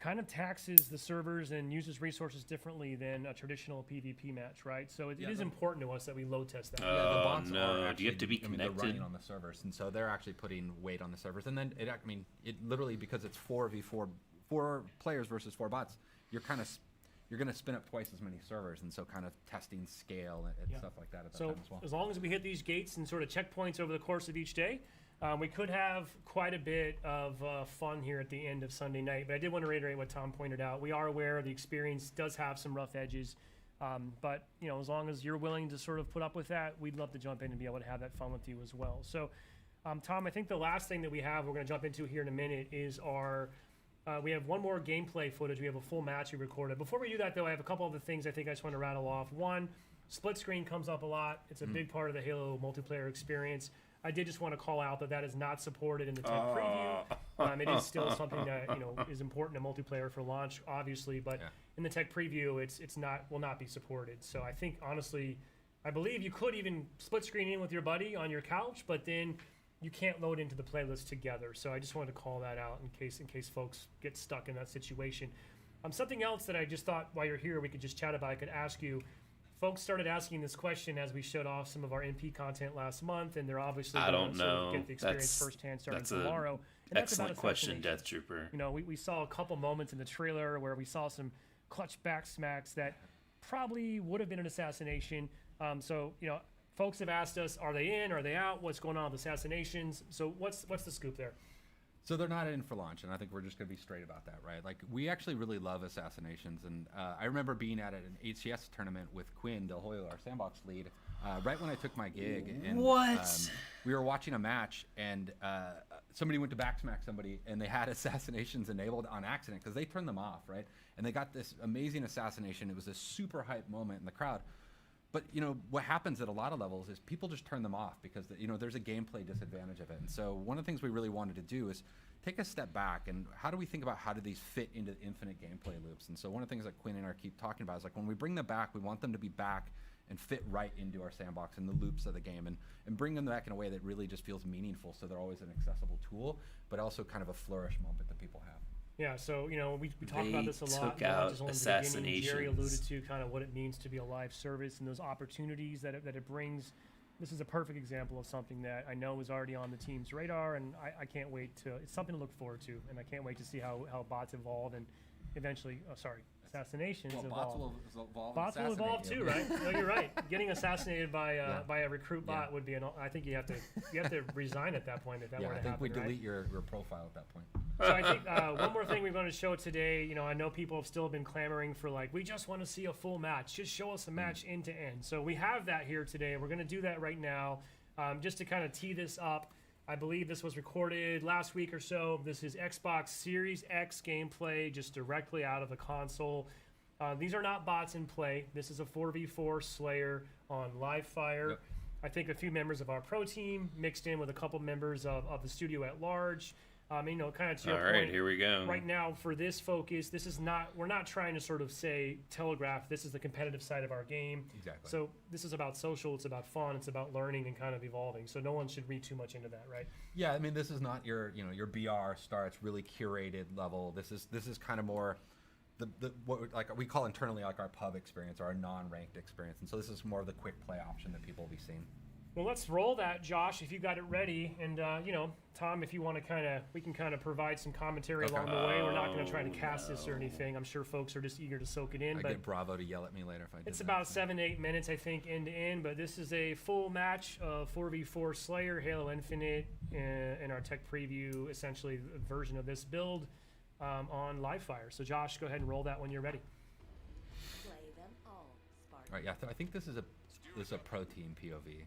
kind of taxes the servers and uses resources differently than a traditional PvP match, right? So it is important to us that we load test that. Yeah, the bots are actually, do you have to be connected? They're running on the servers, and so they're actually putting weight on the servers. And then it literally, because it's 4v4, 4 players versus 4 bots, you're going to spin up twice as many servers, and so kind of testing scale and stuff like that at that time as well. As long as we hit these gates and sort of checkpoints over the course of each day, we could have quite a bit of fun here at the end of Sunday night. But I did want to reiterate what Tom pointed out. We are aware the experience does have some rough edges, but as long as you're willing to sort of put up with that, we'd love to jump in and be able to have that fun with you as well. So, Tom, I think the last thing that we're going to jump into here in a minute is we have one more gameplay footage. We have a full match we recorded. Before we do that, though, I have a couple other things I think I just want to rattle off. One, split screen comes up a lot. It's a big part of the Halo multiplayer experience. I did just want to call out that is not supported in the tech preview. It is still something that is important to multiplayer for launch, obviously, but in the tech preview, will not be supported. So I think honestly, I believe you could even split screen in with your buddy on your couch, but then you can't load into the playlist together. So I just wanted to call that out in case folks get stuck in that situation. Something else that I just thought while you're here we could just chat about, I could ask you. Folks started asking this question as we showed off some of our MP content last month, and they're obviously going to sort of get the experience firsthand starting tomorrow. And excellent question, Death Trooper. We saw a couple moments in the trailer where we saw some clutch back smacks that probably would have been an assassination. Folks have asked us, are they in? Are they out? What's going on with assassinations? So what's the scoop there? So they're not in for launch, and I think we're just going to be straight about that, right? Like, we actually really love assassinations, and I remember being at an HCS tournament with Quinn Del Hoyo, our sandbox lead, right when I took my gig. And, we were watching a match, and somebody went to backsmack somebody, and they had assassinations enabled on accident because they turned them off, right? And they got this amazing assassination. It was a super hype moment in the crowd. But, what happens at a lot of levels is people just turn them off because, there's a gameplay disadvantage of it. And so one of the things we really wanted to do is take a step back and how do we think about how do these fit into infinite gameplay loops? And so one of the things that Quinn and I keep talking about is, like, when we bring them back, we want them to be back and fit right into our sandbox and the loops of the game and bring them back in a way that really just feels meaningful so they're always an accessible tool, but also kind of a flourish moment that people have. Yeah, so we talk about this a lot. Took out assassinations. Jerry alluded to kind of what it means to be a live service and those opportunities that it brings. This is a perfect example of something that I know is already on the team's radar, and I can't wait to. It's something to look forward to, and I can't wait to see how bots evolve and eventually. Assassinations evolve. Bots will evolve too, right? No, you're right. Getting assassinated by a recruit bot would be I think you have to resign at that point if that were to happen. I think we delete right? your profile at that point. So I think one more thing we're going to show today, I know people have still been clamoring for, like, we just want to see a full match. Just show us a match end to end. So we have that here today. We're going to do that right now. Just to kind of tee this up, I believe this was recorded last week or so. This is Xbox Series X gameplay just directly out of the console. These are not bots in play. This is a 4v4 Slayer on Live Fire. Yep. I think a few members of our pro team mixed in with a couple members of the studio at large. Kind of to your All right, point. here we go. Right now, for this focus, we're not trying to sort of telegraph this is the competitive side of our game. Exactly. So this is about social, it's about fun, it's about learning and kind of evolving. So no one should read too much into that, right? Yeah, I mean, this is not your BR starts really curated level. This is kind of more what we call internally like our pub experience or our non-ranked experience. And so this is more of the quick play option that people will be seeing. Well, let's roll that, Josh, if you got it ready. And, Tom, if you want to we can kind of provide some commentary along the way. We're not going to try to cast this or anything. I'm sure folks are just eager to soak it in. I get Bravo to yell at me later if I do It's that, about so. 7 to 8 minutes, I think, end to end. But this is a full match of 4v4 Slayer, Halo Infinite, in our tech preview, essentially a version of this build on Livefire. So, Josh, go ahead and roll that when you're ready. Play them all, Spartan. All right, yeah, I think this is a pro team POV.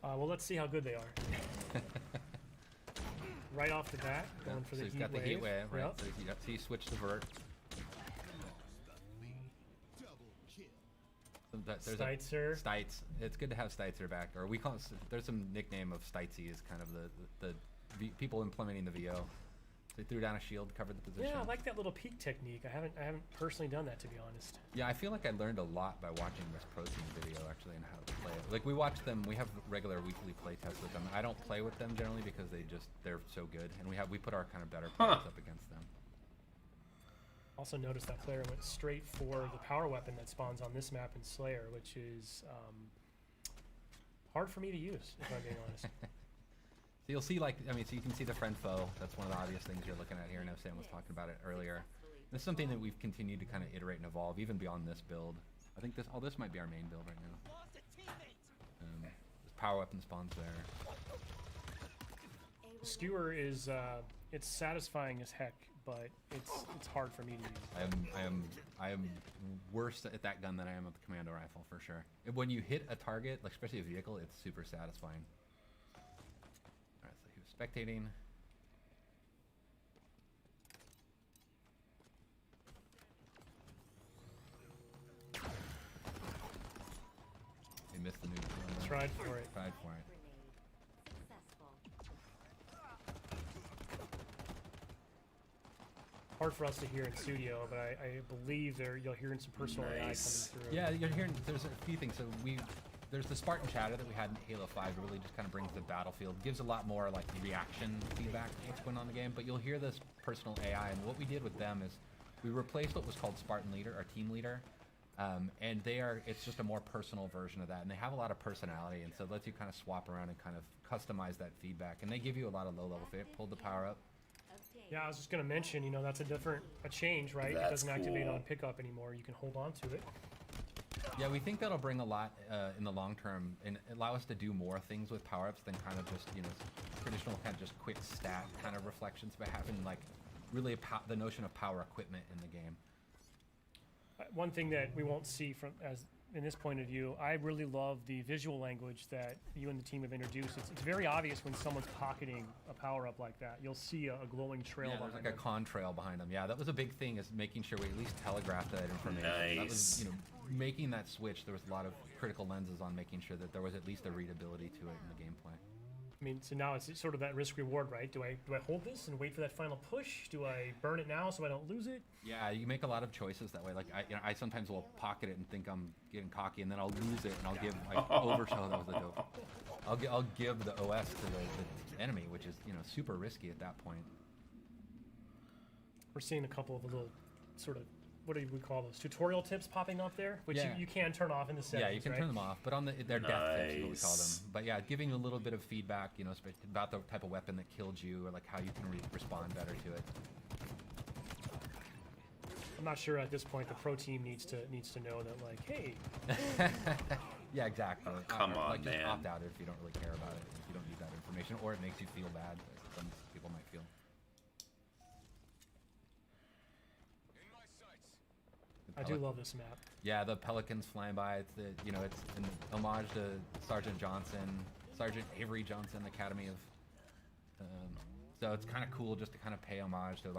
Well, let's see how good they are. Right off the bat, going for so the he's heat got the heat wave, right? Yep. So he switched to vert. So there's Steitzer. Stites. It's good to have Steitzer back, or we call it, there's some nickname of Stitesy is kind of the people implementing the VO. They threw down a shield, covered the position. Yeah, I like that little peek technique. I haven't personally done that, to be honest. Yeah, I feel like I learned a lot by watching this pro team video actually and how to play it. Like we watch them, we have regular weekly play tests with them. I don't play with them generally because they're so good, and we put our kind of better players up against them. Also noticed that player went straight for the power weapon that spawns on this map in Slayer, which is hard for me to use, if I'm being honest. So you'll see, so you can see the friend foe. That's one of the obvious things you're looking at here. I know Sam was talking about it earlier. This is something that we've continued to kind of iterate and evolve, even beyond this build. I think this might be our main build right now. This power weapon spawns there. The skewer is it's satisfying as heck, but it's hard for me to use. I am worse at that gun than I am with the commando rifle for sure. When you hit a target, like especially a vehicle, it's super satisfying. All right, so he was spectating. He missed the nuke. Tried for it. Tried for it. Successful. Hard for us to hear in studio, but I believe you'll hear in some personal AI coming Nice. through. Yeah, you're hearing. There's a few things. So there's the Spartan chatter that we had in Halo 5. That really just kind of brings the battlefield, gives a lot more like reaction feedback to what's going on in the game. But you'll hear this personal AI, and what we did with them is we replaced what was called Spartan Leader, our team leader, and it's just a more personal version of that, and they have a lot of personality, and so it lets you kind of swap around and kind of customize that feedback, and they give you a lot of low-level pulled the power up. Yeah, I was just going to mention, that's a change, right? It That's doesn't activate cool. on pickup anymore. You can hold on to it. Yeah, we think that'll bring a lot in the long term and allow us to do more things with power-ups than kind of just, traditional kind of just quick stat kind of reflections, but having like really the notion of power equipment in the game. One thing that we won't see in this point of view, I really love the visual language that you and the team have introduced. It's very obvious when someone's pocketing a power-up like that. You'll see a glowing trail Yeah, behind there's like them. a contrail behind them. Yeah, that was a big thing, is making sure we at least telegraphed that information. That was, Nice. making that switch. There was a lot of critical lenses on making sure that there was at least a readability to it in the gameplay. I mean, so now it's sort of that risk-reward, right? Do I hold this and wait for that final push? Do I burn it now so I don't lose it? Yeah, you make a lot of choices that way. Like I sometimes will pocket it and think I'm getting cocky, and then I'll lose it, and I'll give overshow. That was a dope. I'll give the OS to the enemy, which is super risky at that point. We're seeing a couple of little sort of, what do we call those, tutorial tips popping up there, which Yeah. you can turn off in the settings, Yeah, you can right? turn them off, but on they're death tips is what we call Nice. them. But yeah, giving a little bit of feedback, about the type of weapon that killed you, or like how you can respond better to it. I'm not sure at this point the pro team needs to know that, like, hey, Yeah, exactly. Come on, like, just man. opt out if you don't really care about it, if you don't need that information, or it makes you feel bad, as some people might feel. I do love this map. Yeah, the pelicans flying by. It's it's an homage to Sergeant Avery Johnson, Academy of. So it's kind of cool just to kind of pay homage to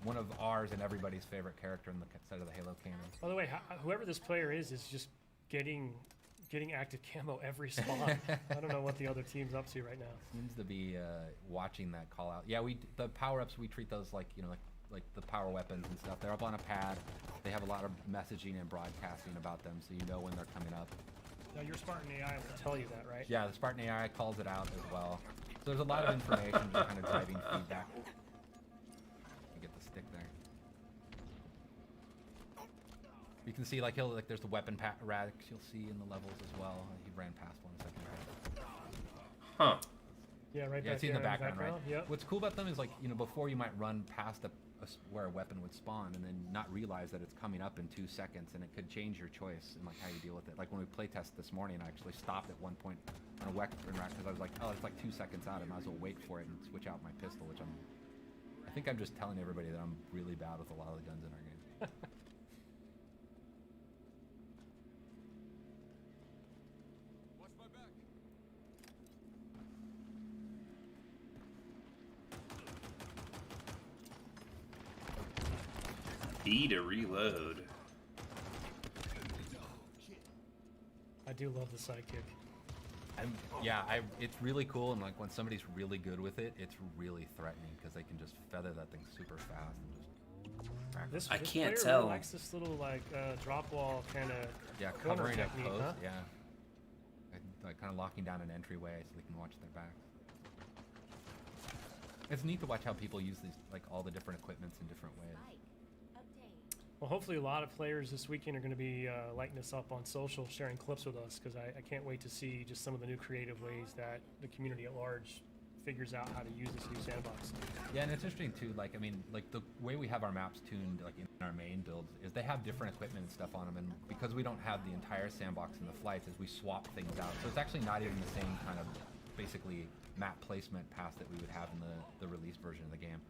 one of ours and everybody's favorite character in the set of the Halo canon. By the way, whoever this player is just getting getting active camo every spot. I don't know what the other team's up to right now. Seems to be watching that call out. Yeah, the power-ups, we treat those like, you know, like the power weapons and stuff. They're up on a pad. They have a lot of messaging and broadcasting about them, so you know when they're coming up. Now, your Spartan AI will tell you that, right? Yeah, the Spartan AI calls it out as well. So there's a lot of information just kind of driving feedback. You get the stick there. You can see, like, there's the weapon racks you'll see in the levels as well. He ran past one a second ago. Huh. Yeah, right Yeah, back it's in the there background, right? Yep. What's cool about them is, like, you know, before you might run past where a weapon would spawn and then not realize that it's coming up in 2 seconds, and it could change your choice and, like, how you deal with it. Like, when we playtest this morning, I actually stopped at one point on a weapon rack because I was like, oh, it's like 2 seconds out. I might as well wait for it and switch out my pistol, which I think I'm just telling everybody that I'm really bad with a lot of the guns in our game. B to reload. I do love the sidekick. It's really cool, and like when somebody's really good with it, it's really threatening because they can just feather that thing super fast and just. This I can't player tell. Really likes this little like drop wall kind of Covering a technique, post, huh? yeah. And, like kind of locking down an entryway so they can watch their backs. It's neat to watch how people use these, like all the different equipments in different ways. Well, hopefully a lot of players this weekend are going to be lighting us up on social, sharing clips with us, because I can't wait to see just some of the new creative ways that the community at large figures out how to use this new sandbox. Yeah, and it's interesting too, like, I mean, like the way we have our maps tuned, like in our main builds, is they have different equipment and stuff on them, and because we don't have the entire sandbox in the flights, is we swap things out. So it's actually not even the same kind of, basically, map placement path that we would have in the release version of the game.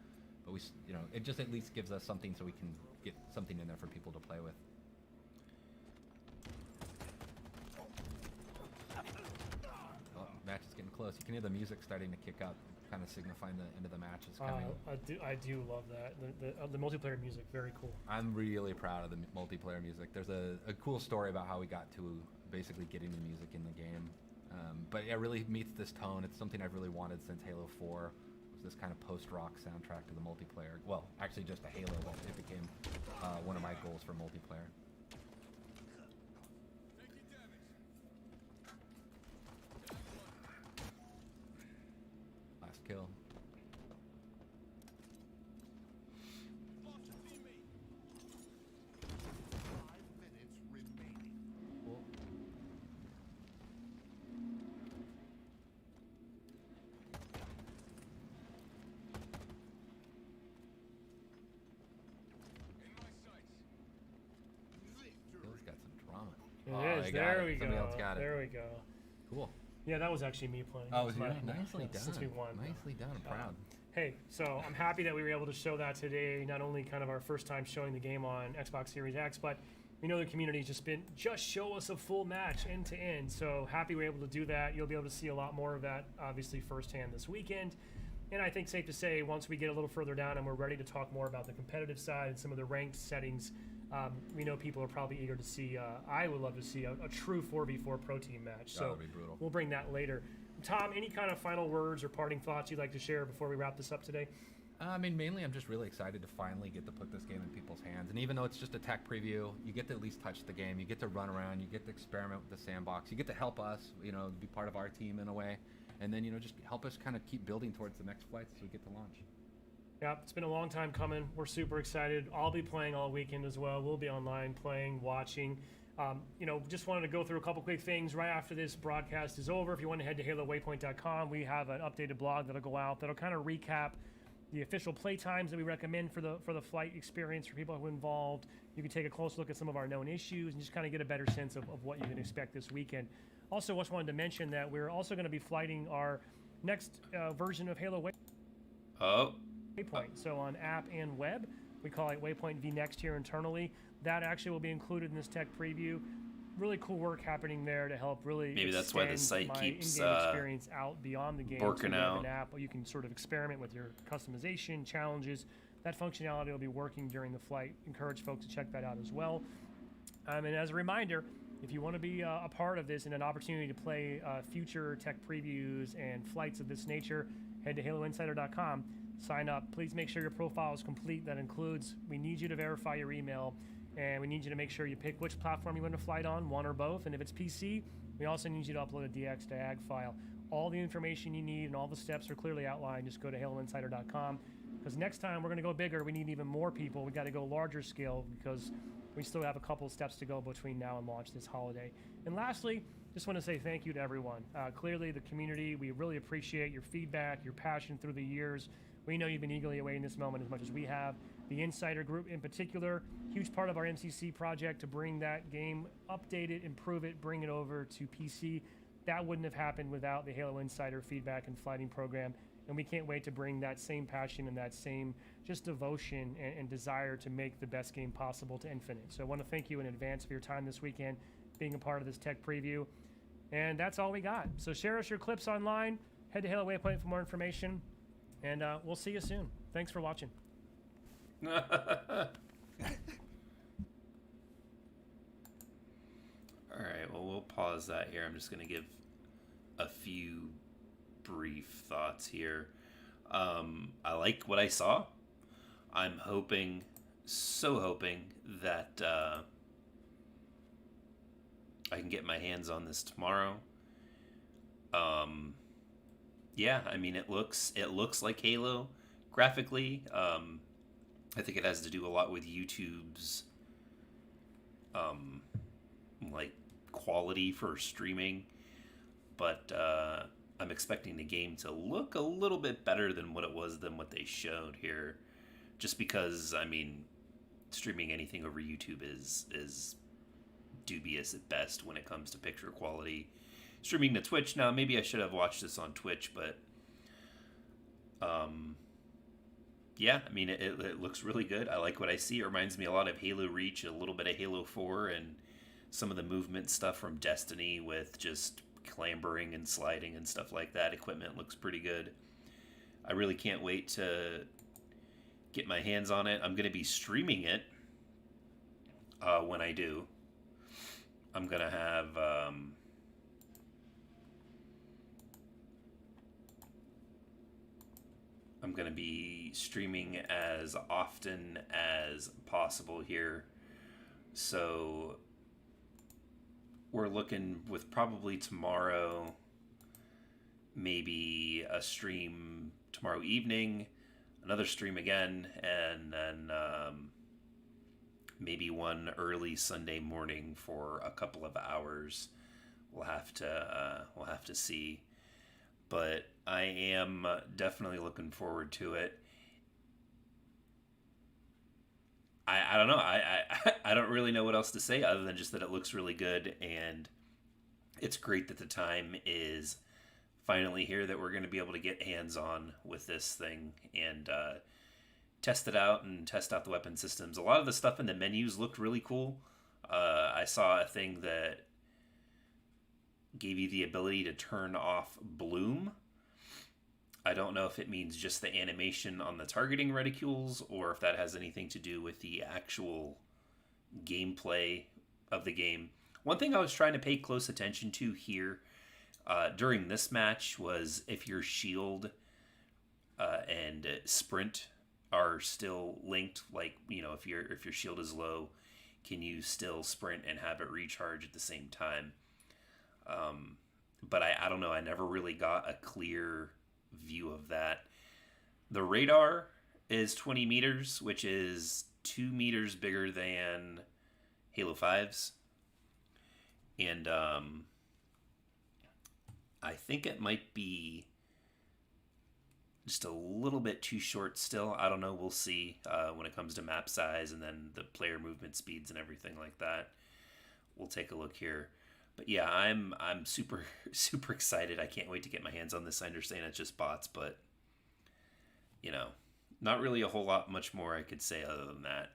But we, you know, it just at least gives us something so we can get something in there for people to play with. Oh, match is getting close. You can hear the music starting to kick up, kind of signifying the end of the match is coming. I do love that. The multiplayer music, very cool. I'm really proud of the multiplayer music. There's a cool story about how we got to basically getting the music in the game. But it really meets this tone. It's something I've really wanted since Halo 4. This kind of post-rock soundtrack to the multiplayer. Well, actually just a Halo, but it became one of my goals for multiplayer. Last kill. Cool. Bill's got some drama. It is. I got There it. we go. Somebody else got it. There we go. Cool. Yeah, that was actually me playing. Oh, That's was you? my- Nicely done. Since we won. Nicely done. I'm proud. Hey, so I'm happy that we were able to show that today. Not only kind of our first time showing the game on Xbox Series X, but we know the community's just show us a full match end to end. So happy we're able to do that. You'll be able to see a lot more of that, obviously, firsthand this weekend. And I think safe to say, once we get a little further down and we're ready to talk more about the competitive side and some of the ranked settings, we know people are probably eager to see. I would love to see a true 4v4 pro team match. So That'd be brutal. we'll bring that later. Tom, any kind of final words or parting thoughts you'd like to share before we wrap this up today? I mean, mainly I'm just really excited to finally get to put this game in people's hands. And even though it's just a tech preview, you get to at least touch the game. You get to run around. You get to experiment with the sandbox. You get to help us, you know, be part of our team in a way. And then, you know, just help us kind of keep building towards the next flight so we get to launch. Yeah, it's been a long time coming. We're super excited. I'll be playing all weekend as well. We'll be online playing, watching. You know, just wanted to go through a couple quick things right after this broadcast is over. If you want to head to HaloWaypoint.com, we have an updated blog that'll go out that'll kind of recap the official play times that we recommend for the flight experience for people who are involved. You can take a close look at some of our known issues and just kind of get a better sense of what you can expect this weekend. Also, just wanted to mention that we're also going to be flighting our next version of Halo Waypoint. So on app and web, we call it Waypoint vNext here internally. That actually will be included in this tech preview. Really cool work happening there to help really Maybe that's why the site my keeps in-game experience out beyond the game. borking So we have out. an app where you can sort of experiment with your customization challenges. That functionality will be working during the flight. Encourage folks to check that out as well. And as a reminder, If you want to be a part of this and an opportunity to play future tech previews and flights of this nature, head to HaloInsider.com. Sign up. Please make sure your profile is complete. That includes, we need you to verify your email, and we need you to make sure you pick which platform you want to flight on, one or both. And if it's PC, we also need you to upload a DX-to-AG file. All the information you need and all the steps are clearly outlined. Just go to HaloInsider.com. Because next time we're going to go bigger. We need even more people. We got to go larger scale because we still have a couple steps to go between now and launch this holiday. And lastly, just want to say thank you to everyone. Clearly, the community, we really appreciate your feedback, your passion through the years. We know you've been eagerly awaiting this moment as much as we have. The Insider Group in particular, huge part of our MCC project to bring that game, update it, improve it, bring it over to PC. That wouldn't have happened without the Halo Insider feedback and flighting program. And we can't wait to bring that same passion and that same just devotion and desire to make the best game possible to Infinite. So I want to thank you in advance for your time this weekend, being a part of this tech preview. And that's all we got. So share us your clips online. Head to Halo Waypoint for more information. And we'll see you soon. Thanks for watching. All right, well, we'll pause that here. I'm just going to give a few brief thoughts here. I like what I saw. I'm hoping, so hoping that I can get my hands on this tomorrow. Yeah, I mean, it looks like Halo graphically. I think it has to do a lot with YouTube's like quality for streaming, but I'm expecting the game to look a little bit better than what it was than what they showed here, just because, I mean, streaming anything over YouTube is dubious at best when it comes to picture quality. Streaming to Twitch, now maybe I should have watched this on Twitch, but yeah, I mean, it looks really good. I like what I see. It reminds me a lot of Halo Reach, a little bit of Halo 4, and some of the movement stuff from Destiny with just clambering and sliding and stuff like that. Equipment looks pretty good. I really can't wait to get my hands on it. I'm going to be streaming it when I do. I'm going to have... I'm going to be streaming as often as possible here. So we're looking with probably tomorrow, maybe a stream tomorrow evening, another stream again, and then maybe one early Sunday morning for a couple of hours. We'll have to see. But I am definitely looking forward to it. I don't know. I don't really know what else to say other than just that it looks really good, and it's great that the time is finally here that we're going to be able to get hands-on with this thing and test it out and test out the weapon systems. A lot of the stuff in the menus looked really cool. I saw a thing that gave you the ability to turn off bloom. I don't know if it means just the animation on the targeting reticules or if that has anything to do with the actual gameplay of the game. One thing I was trying to pay close attention to here during this match was if your shield and sprint are still linked, like, you know, if your shield is low, can you still sprint and have it recharge at the same time? But I don't know. I never really got a clear view of that. The radar is 20 meters, which is 2 meters bigger than Halo 5's. And I think it might be just a little bit too short still. I don't know. We'll see when it comes to map size and then the player movement speeds and everything like that. We'll take a look here. But yeah, I'm super excited. I can't wait to get my hands on this. I understand it's just bots, but you know, not really a whole lot much more I could say other than that.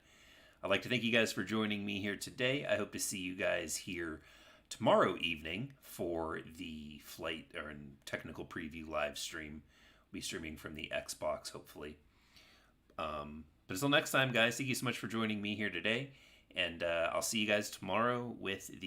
I'd like to thank you guys for joining me here today. I hope to see you guys here tomorrow evening for the flight or technical preview live stream. We'll be streaming from the Xbox, hopefully. But until next time, guys, thank you so much for joining me here today. And I'll see you guys tomorrow with the